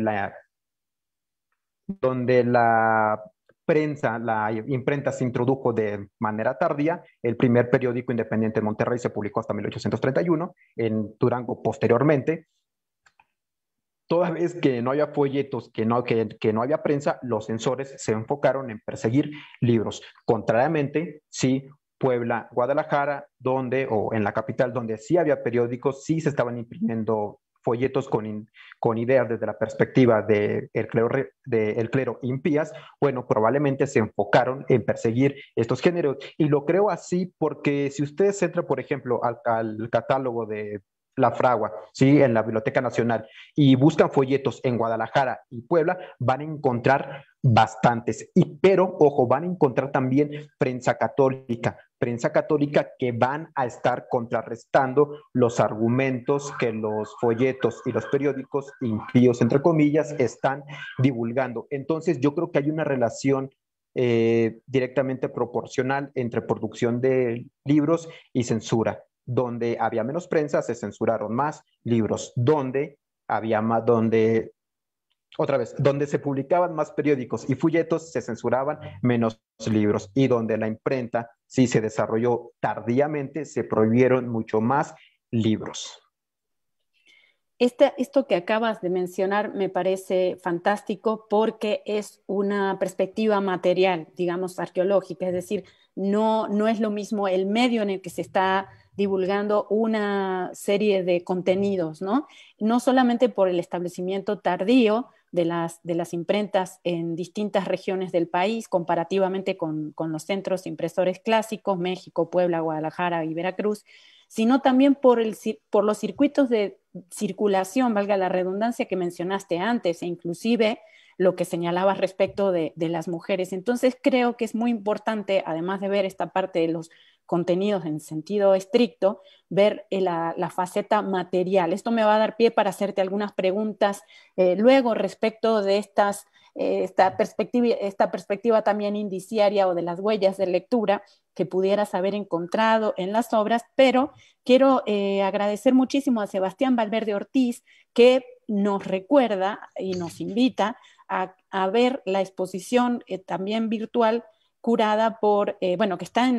la prensa, la imprenta se introdujo de manera tardía, el primer periódico independiente de Monterrey se publicó hasta 1831, en Durango posteriormente. Toda vez que no había folletos, que no había prensa, los censores se enfocaron en perseguir libros. Contrariamente, sí, Puebla, Guadalajara, o en la capital, donde sí había periódicos, sí se estaban imprimiendo folletos con ideas desde la perspectiva del clero impías, bueno, probablemente se enfocaron en perseguir estos géneros. Y lo creo así porque si ustedes entran, por ejemplo, al catálogo de La Fragua, ¿sí? En la Biblioteca Nacional, y buscan folletos en Guadalajara y Puebla, van a encontrar bastantes. Pero, ojo, van a encontrar también prensa católica que van a estar contrarrestando los argumentos que los folletos y los periódicos impíos, entre comillas, están divulgando. Entonces, yo creo que hay una relación directamente proporcional entre producción de libros y censura. Donde había menos prensa, se censuraron más libros. Donde se publicaban más periódicos y folletos, se censuraban menos libros. Y donde la imprenta sí se desarrolló tardíamente, se prohibieron mucho más libros. Esto que acabas de mencionar me parece fantástico porque es una perspectiva material, digamos, arqueológica, es decir, no es lo mismo el medio en el que se está divulgando una serie de contenidos, ¿no? No solamente por el establecimiento tardío de las imprentas en distintas regiones del país, comparativamente con los centros impresores clásicos, México, Puebla, Guadalajara y Veracruz, sino también por los circuitos de circulación, valga la redundancia que mencionaste antes, e inclusive lo que señalabas respecto de las mujeres. Entonces creo que es muy importante, además de ver esta parte de los contenidos en sentido estricto, ver la faceta material. Esto me va a dar pie para hacerte algunas preguntas luego respecto de esta perspectiva también indiciaria o de las huellas de lectura que pudieras haber encontrado en las obras, pero quiero agradecer muchísimo a Sebastián Valverde Ortiz, que nos recuerda y nos invita a ver la exposición también virtual curada por, que está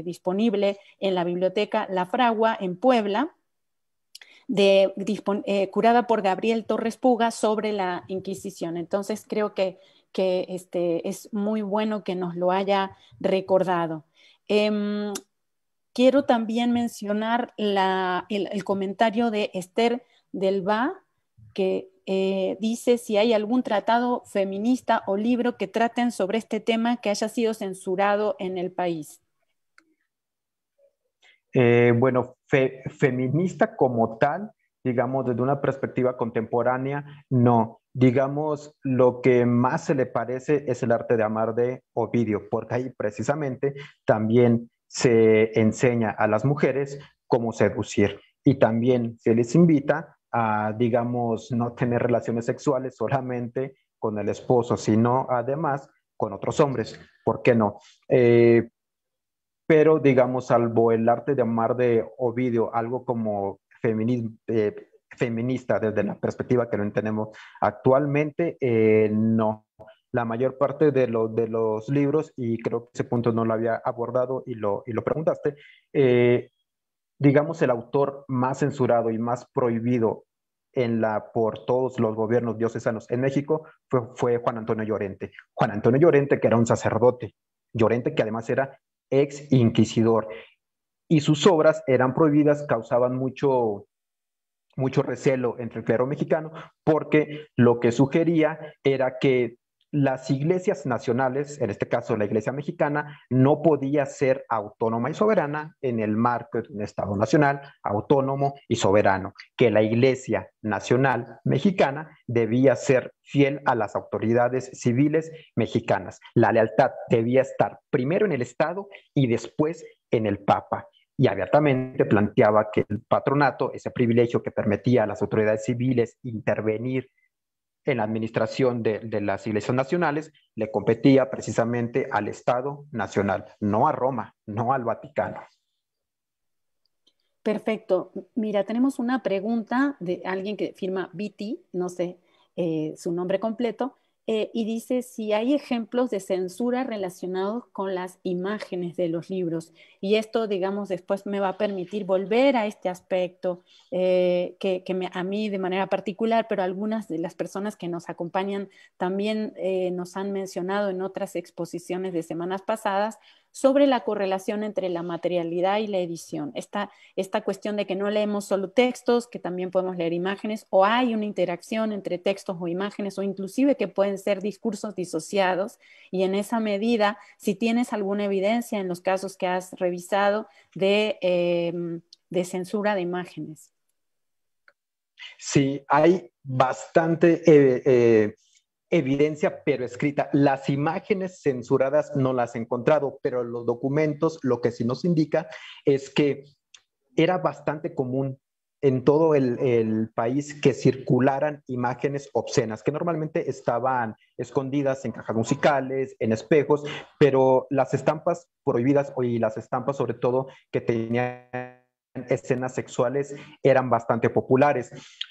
disponible en la Biblioteca La Fragua en Puebla, curada por Gabriel Torres Puga sobre la Inquisición. Entonces creo que es muy bueno que nos lo haya recordado. Quiero también mencionar el comentario de Esther Delva, que dice si hay algún tratado feminista o libro que traten sobre este tema que haya sido censurado en el país. Feminista como tal, digamos, desde una perspectiva contemporánea, no. Digamos, lo que más se le parece es El arte de amar de Ovidio, porque ahí precisamente también se enseña a las mujeres cómo seducir y también se les invita a, digamos, no tener relaciones sexuales solamente con el esposo, sino además con otros hombres. ¿Por qué no? Pero digamos, salvo El arte de amar de Ovidio, algo como feminista desde la perspectiva que lo entendemos actualmente, no. La mayor parte de los libros, y creo que ese punto no lo había abordado y lo preguntaste, digamos, el autor más censurado y más prohibido por todos los gobiernos diocesanos en México fue Juan Antonio Llorente. Juan Antonio Llorente, que era un sacerdote, Llorente que además era ex inquisidor, y sus obras eran prohibidas, causaban mucho recelo entre el clero mexicano, porque lo que sugería era que las iglesias nacionales, en este caso la iglesia mexicana, no podía ser autónoma y soberana en el marco de un Estado nacional autónomo y soberano, que la iglesia nacional mexicana debía ser fiel a las autoridades civiles mexicanas. La lealtad debía estar primero en el Estado y después en el Papa. Y abiertamente planteaba que el patronato, ese privilegio que permitía a las autoridades civiles intervenir en la administración de las iglesias nacionales, le competía precisamente al Estado nacional, no a Roma, no al Vaticano. Perfecto. Mira, tenemos una pregunta de alguien que firma BT, no sé su nombre completo, y dice si hay ejemplos de censura relacionados con las imágenes de los libros. Y esto, digamos, después me va a permitir volver a este aspecto a mí de manera particular, pero algunas de las personas que nos acompañan también nos han mencionado en otras exposiciones de semanas pasadas sobre la correlación entre la materialidad y la edición. Esta cuestión de que no leemos solo textos, que también podemos leer imágenes, o hay una interacción entre textos o imágenes, o inclusive que pueden ser discursos disociados, y en esa medida, si tienes alguna evidencia en los casos que has revisado de censura de imágenes. Sí, hay bastante evidencia, pero escrita. Las imágenes censuradas no las he encontrado, pero los documentos lo que sí nos indica es que era bastante común en todo el país que circularan imágenes obscenas, que normalmente estaban escondidas en cajas musicales, en espejos, pero las estampas prohibidas y las estampas sobre todo que tenían escenas sexuales eran bastante populares.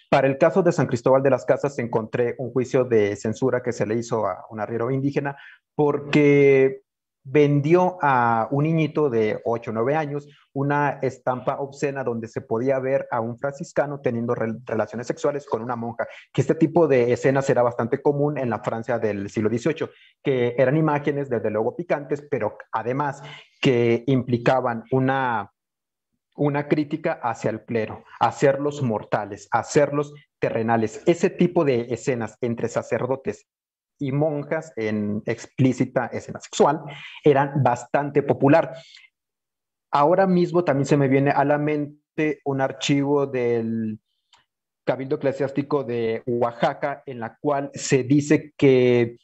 Para el caso de San Cristóbal de las Casas encontré un juicio de censura que se le hizo a un arriero indígena porque vendió a un niñito de 8 o 9 años una estampa obscena donde se podía ver a un franciscano teniendo relaciones sexuales con una monja, que este tipo de escenas era bastante común en la Francia del siglo XVIII, que eran imágenes desde luego picantes, pero además que implicaban una crítica hacia el clero, hacerlos mortales, hacerlos terrenales. Ese tipo de escenas entre sacerdotes y monjas en explícita escena sexual eran bastante popular. Ahora mismo también se me viene a la mente un archivo del Cabildo Eclesiástico de Oaxaca en la cual se dice que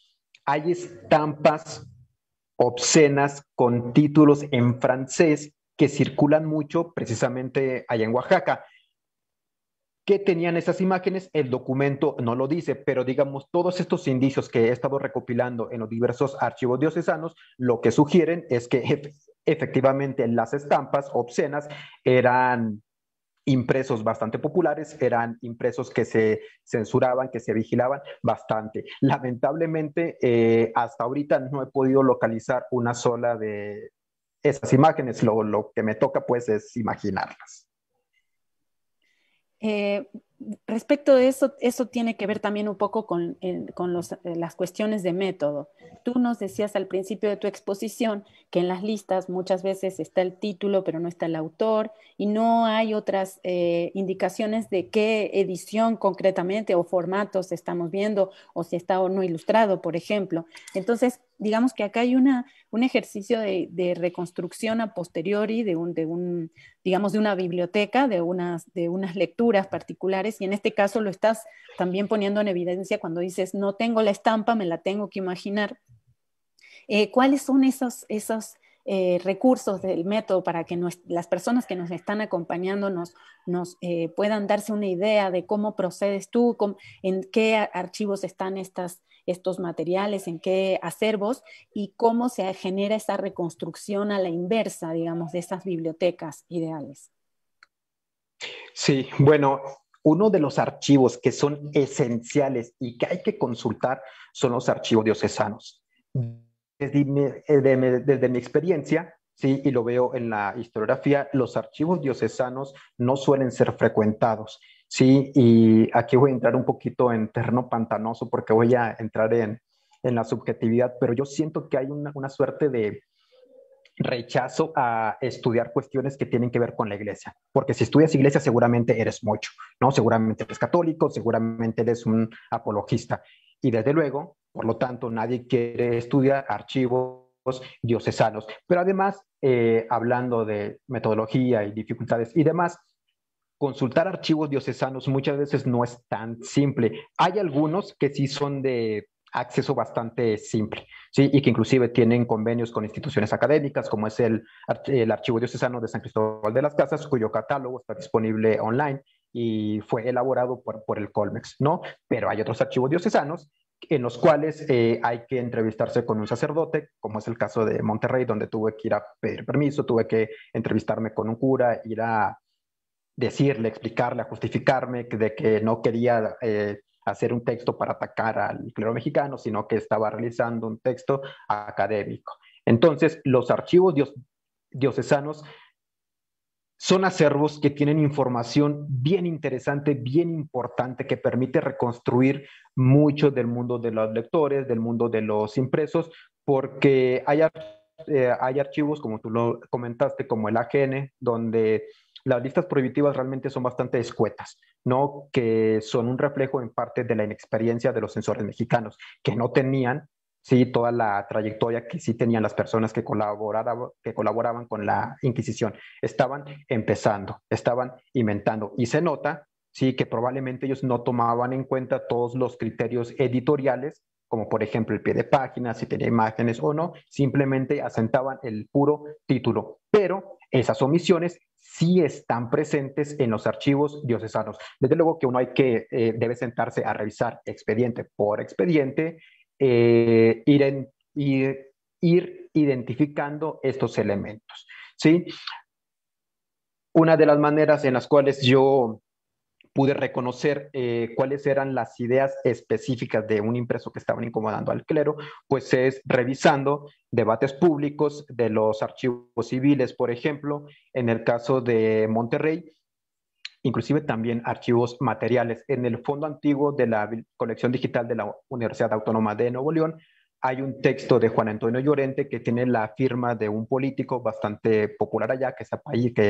hay estampas obscenas con títulos en francés que circulan mucho precisamente allá en Oaxaca. ¿Qué tenían esas imágenes? El documento no lo dice, pero digamos, todos estos indicios que he estado recopilando en los diversos archivos diocesanos, lo que sugieren es que efectivamente las estampas obscenas eran impresos bastante populares, eran impresos que se censuraban, que se vigilaban bastante. Lamentablemente, hasta ahorita no he podido localizar una sola de esas imágenes. Lo que me toca, pues, es imaginarlas. Respecto de eso, eso tiene que ver también un poco con las cuestiones de método. Tú nos decías al principio de tu exposición que en las listas muchas veces está el título, pero no está el autor, y no hay otras indicaciones de qué edición concretamente o formatos estamos viendo, o si está o no ilustrado, por ejemplo. Entonces, digamos que acá hay un ejercicio de reconstrucción a posteriori digamos, de una biblioteca, de unas lecturas particulares, y en este caso lo estás también poniendo en evidencia cuando dices, no tengo la estampa, me la tengo que imaginar. ¿Cuáles son esos recursos del método para que las personas que nos están acompañando nos puedan darse una idea de cómo procedes tú, en qué archivos están estos materiales, en qué acervos, y cómo se genera esa reconstrucción a la inversa, digamos, de esas bibliotecas ideales? Sí, bueno, uno de los archivos que son esenciales y que hay que consultar son los archivos diocesanos. Desde mi experiencia, sí, y lo veo en la historiografía, los archivos diocesanos no suelen ser frecuentados, sí, y aquí voy a entrar un poquito en terreno pantanoso porque voy a entrar en la subjetividad, pero yo siento que hay una suerte de rechazo a estudiar cuestiones que tienen que ver con la iglesia, porque si estudias iglesia seguramente eres mucho, ¿no? Seguramente eres católico, seguramente eres un apologista, y desde luego, por lo tanto, nadie quiere estudiar archivos diocesanos. Pero además, hablando de metodología y dificultades y demás, consultar archivos diocesanos muchas veces no es tan simple. Hay algunos que sí son de acceso bastante simple, ¿sí? Y que inclusive tienen convenios con instituciones académicas, como es el Archivo Diocesano de San Cristóbal de las Casas, cuyo catálogo está disponible online y fue elaborado por el Colmex, ¿no? Pero hay otros archivos diocesanos en los cuales hay que entrevistarse con un sacerdote, como es el caso de Monterrey, donde tuve que ir a pedir permiso, tuve que entrevistarme con un cura, ir a decirle, explicarle, a justificarme de que no quería hacer un texto para atacar al clero mexicano, sino que estaba realizando un texto académico. Entonces, los archivos diocesanos son acervos que tienen información bien interesante, bien importante, que permite reconstruir mucho del mundo de los lectores, del mundo de los impresos, porque hay archivos, como tú lo comentaste, como el AGN, donde las listas prohibitivas realmente son bastante escuetas, ¿no? Que son un reflejo en parte de la inexperiencia de los censores mexicanos, que no tenían, sí, toda la trayectoria que sí tenían las personas que colaboraban con la Inquisición. Estaban empezando, estaban inventando, y se nota, sí, que probablemente ellos no tomaban en cuenta todos los criterios editoriales, como por ejemplo el pie de página, si tenía imágenes o no, simplemente asentaban el puro título, pero esas omisiones sí están presentes en los archivos diocesanos. Desde luego que uno debe sentarse a revisar expediente por expediente, ir identificando estos elementos, ¿sí? Una de las maneras en las cuales yo pude reconocer cuáles eran las ideas específicas de un impreso que estaban incomodando al clero, pues es revisando debates públicos de los archivos civiles, por ejemplo, en el caso de Monterrey, inclusive también archivos materiales. En el fondo antiguo de la colección digital de la Universidad Autónoma de Nuevo León hay un texto de Juan Antonio Llorente que tiene la firma de un político bastante popular allá, que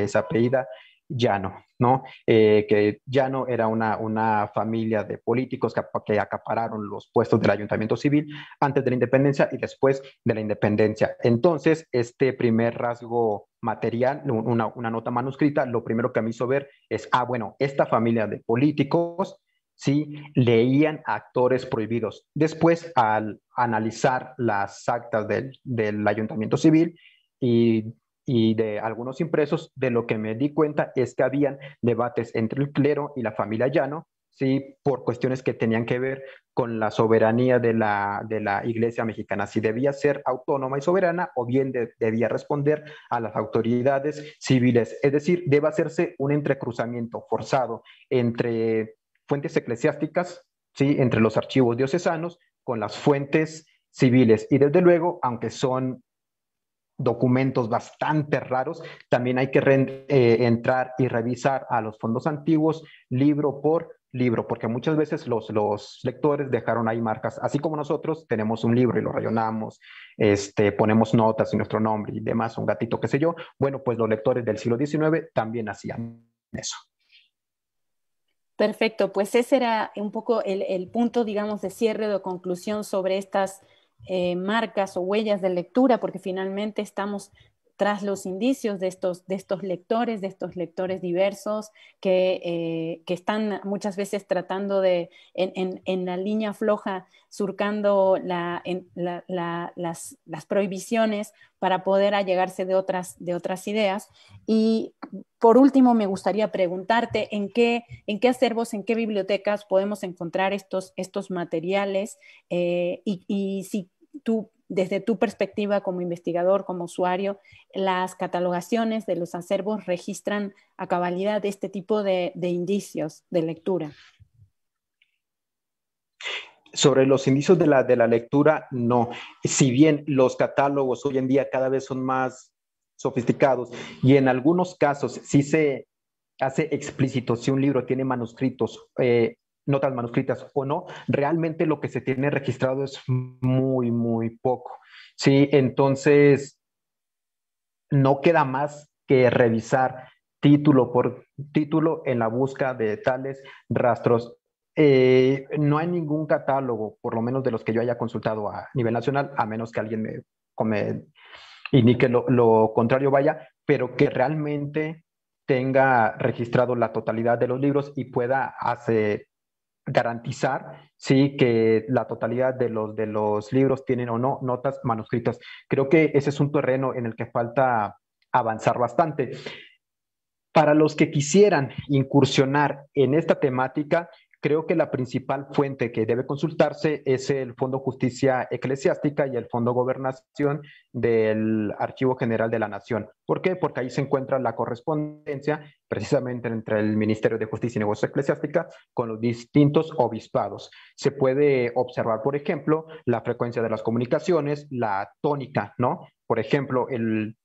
es apellida Llano, ¿no? Que Llano era una familia de políticos que acapararon los puestos del ayuntamiento civil antes de la independencia y después de la independencia. Entonces, este primer rasgo material, una nota manuscrita, lo primero que me hizo ver es, bueno, esta familia de políticos ¿sí? Leían a actores prohibidos. Después, al analizar las actas del Ayuntamiento Civil y, y de algunos impresos, de lo que me di cuenta es que habían debates entre el clero y la familia Llano, ¿sí? Por cuestiones que tenían que ver con la soberanía de la Iglesia mexicana, si debía ser autónoma y soberana o bien debía responder a las autoridades civiles. Es decir, debe hacerse un entrecruzamiento forzado entre fuentes eclesiásticas, ¿sí? Entre los archivos diocesanos con las fuentes civiles. Y desde luego, aunque son documentos bastante raros, también hay que entrar y revisar a los fondos antiguos libro por libro, porque muchas veces los lectores dejaron ahí marcas, así como nosotros tenemos un libro y lo rayonamos, ponemos notas y nuestro nombre y demás, un gatito, qué sé yo. Bueno, pues los lectores del siglo XIX también hacían eso. Perfecto, pues ese era un poco el punto, digamos, de cierre o de conclusión sobre estas marcas o huellas de lectura, porque finalmente estamos tras los indicios de estos lectores diversos que están muchas veces tratando de, en la línea floja, surcando las prohibiciones para poder allegarse de otras ideas. Y por último, me gustaría preguntarte en qué acervos, en qué bibliotecas podemos encontrar estos materiales y si tú, desde tu perspectiva como investigador, como usuario, las catalogaciones de los acervos registran a cabalidad este tipo de indicios de lectura. Sobre los indicios de la lectura, no. Si bien los catálogos hoy en día cada vez son más sofisticados y en algunos casos sí se hace explícito si un libro tiene manuscritos, notas manuscritas o no, realmente lo que se tiene registrado es muy, muy poco. Sí, entonces no queda más que revisar título por título en la busca de tales rastros. No hay ningún catálogo, por lo menos de los que yo haya consultado a nivel nacional, a menos que alguien me indique lo contrario, vaya, pero que realmente tenga registrado la totalidad de los libros y pueda garantizar, sí, que la totalidad de los libros tienen o no notas manuscritas. Creo que ese es un terreno en el que falta avanzar bastante. Para los que quisieran incursionar en esta temática, creo que la principal fuente que debe consultarse es el Fondo Justicia Eclesiástica y el Fondo Gobernación del Archivo General de la Nación. ¿Por qué? Porque ahí se encuentra la correspondencia precisamente entre el Ministerio de Justicia y Negocios Eclesiástica con los distintos obispados. Se puede observar, por ejemplo, la frecuencia de las comunicaciones, la tónica, ¿no? Por ejemplo, el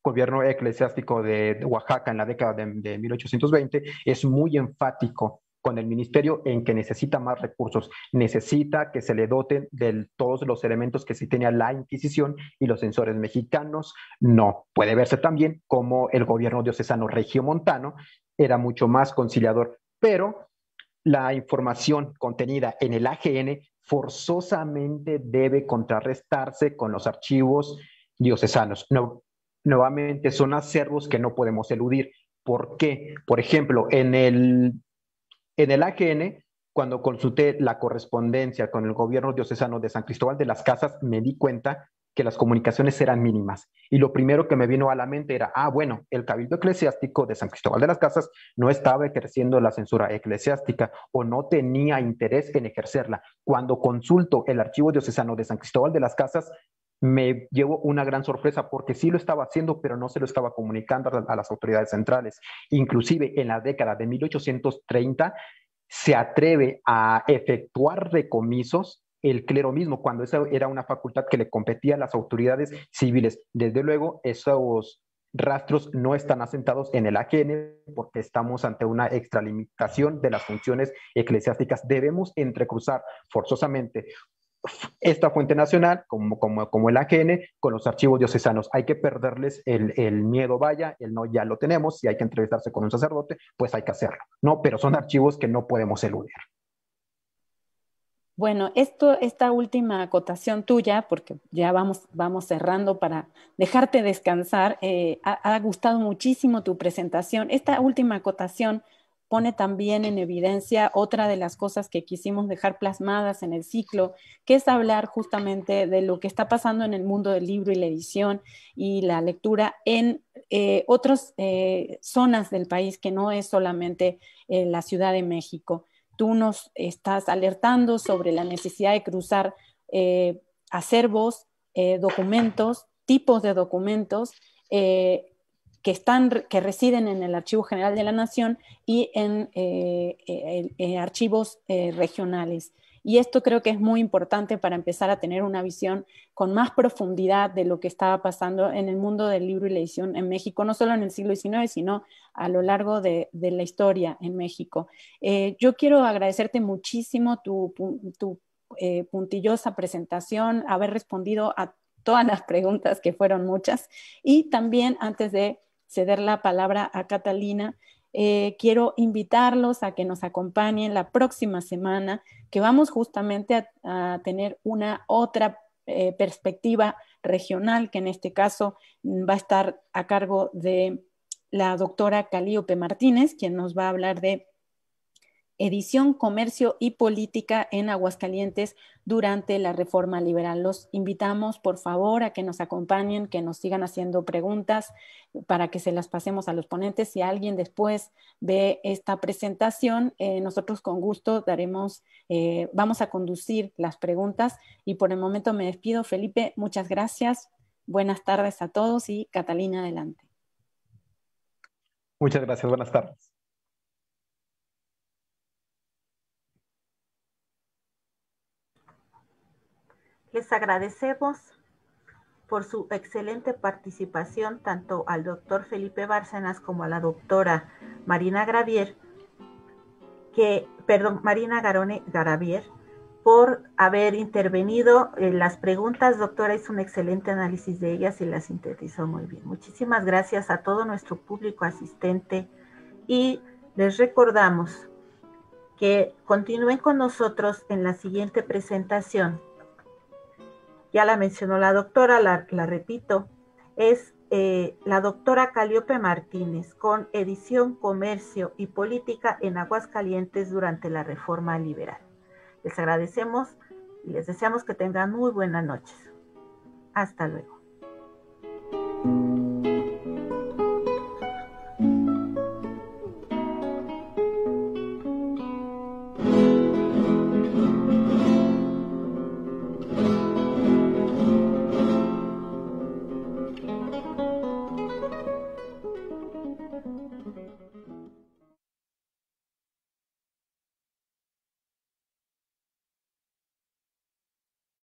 gobierno eclesiástico de Oaxaca en la década de 1820 es muy enfático con el ministerio en que necesita más recursos, necesita que se le doten de todos los elementos que sí tenía la Inquisición y los censores mexicanos. No, puede verse también como el gobierno diocesano regiomontano era mucho más conciliador, pero la información contenida en el AGN forzosamente debe contrarrestarse con los archivos diocesanos. No, nuevamente, son acervos que no podemos eludir. ¿Por qué? Por ejemplo, en el AGN, cuando consulté la correspondencia con el gobierno diocesano de San Cristóbal de las Casas, me di cuenta que las comunicaciones eran mínimas. Y lo primero que me vino a la mente era, bueno, el Cabildo Eclesiástico de San Cristóbal de las Casas no estaba ejerciendo la censura eclesiástica o no tenía interés en ejercerla. Cuando consulto el archivo diocesano de San Cristóbal de las Casas, me llevo una gran sorpresa porque sí lo estaba haciendo, pero no se lo estaba comunicando a las autoridades centrales. Inclusive en la década de 1830 se atreve a efectuar decomisos el clero mismo, cuando esa era una facultad que le competía a las autoridades civiles. Desde luego, esos rastros no están asentados en el AGN porque estamos ante una extralimitación de las funciones eclesiásticas. Debemos entrecruzar forzosamente esta fuente nacional, como el AGN, con los archivos diocesanos. Hay que perderles el miedo, vaya, el no ya lo tenemos, si hay que entrevistarse con un sacerdote, pues hay que hacerlo, ¿no? Pero son archivos que no podemos eludir. Bueno, esta última acotación tuya, porque ya vamos cerrando para dejarte descansar, ha gustado muchísimo tu presentación. Esta última acotación pone también en evidencia otra de las cosas que quisimos dejar plasmadas en el ciclo, que es hablar justamente de lo que está pasando en el mundo del libro y la edición y la lectura en otras zonas del país, que no es solamente la Ciudad de México. Tú nos estás alertando sobre la necesidad de cruzar acervos, documentos, tipos de documentos que residen en el Archivo General de la Nación y en archivos regionales. Y esto creo que es muy importante para empezar a tener una visión con más profundidad de lo que estaba pasando en el mundo del libro y la edición en México, no solo en el siglo XIX, sino a lo largo de la historia en México. Yo quiero agradecerte muchísimo tu puntillosa presentación, haber respondido a todas las preguntas, que fueron muchas, y también, antes de ceder la palabra a Catalina, quiero invitarlos a que nos acompañen la próxima semana, que vamos justamente a tener una otra perspectiva regional, que en este caso va a estar a cargo de la doctora Calíope Martínez, quien nos va a hablar de edición, comercio y política en Aguascalientes durante la reforma liberal. Los invitamos, por favor, a que nos acompañen, que nos sigan haciendo preguntas para que se las pasemos a los ponentes. Si alguien después ve esta presentación, nosotros con gusto vamos a conducir las preguntas, y por el momento me despido. Felipe, muchas gracias. Buenas tardes a todos, y Catalina, adelante. Muchas gracias, buenas tardes. Les agradecemos por su excelente participación tanto al doctor Felipe Bárcenas como a la doctora Marina Garone Garavier, por haber intervenido en las preguntas. Doctora, hizo un excelente análisis de ellas y las sintetizó muy bien. Muchísimas gracias a todo nuestro público asistente, y les recordamos que continúen con nosotros en la siguiente presentación. Ya la mencionó la doctora, la repito, es la doctora Calíope Martínez, con edición, comercio y política en Aguascalientes durante la reforma liberal. Les agradecemos y les deseamos que tengan muy buenas noches. Hasta luego.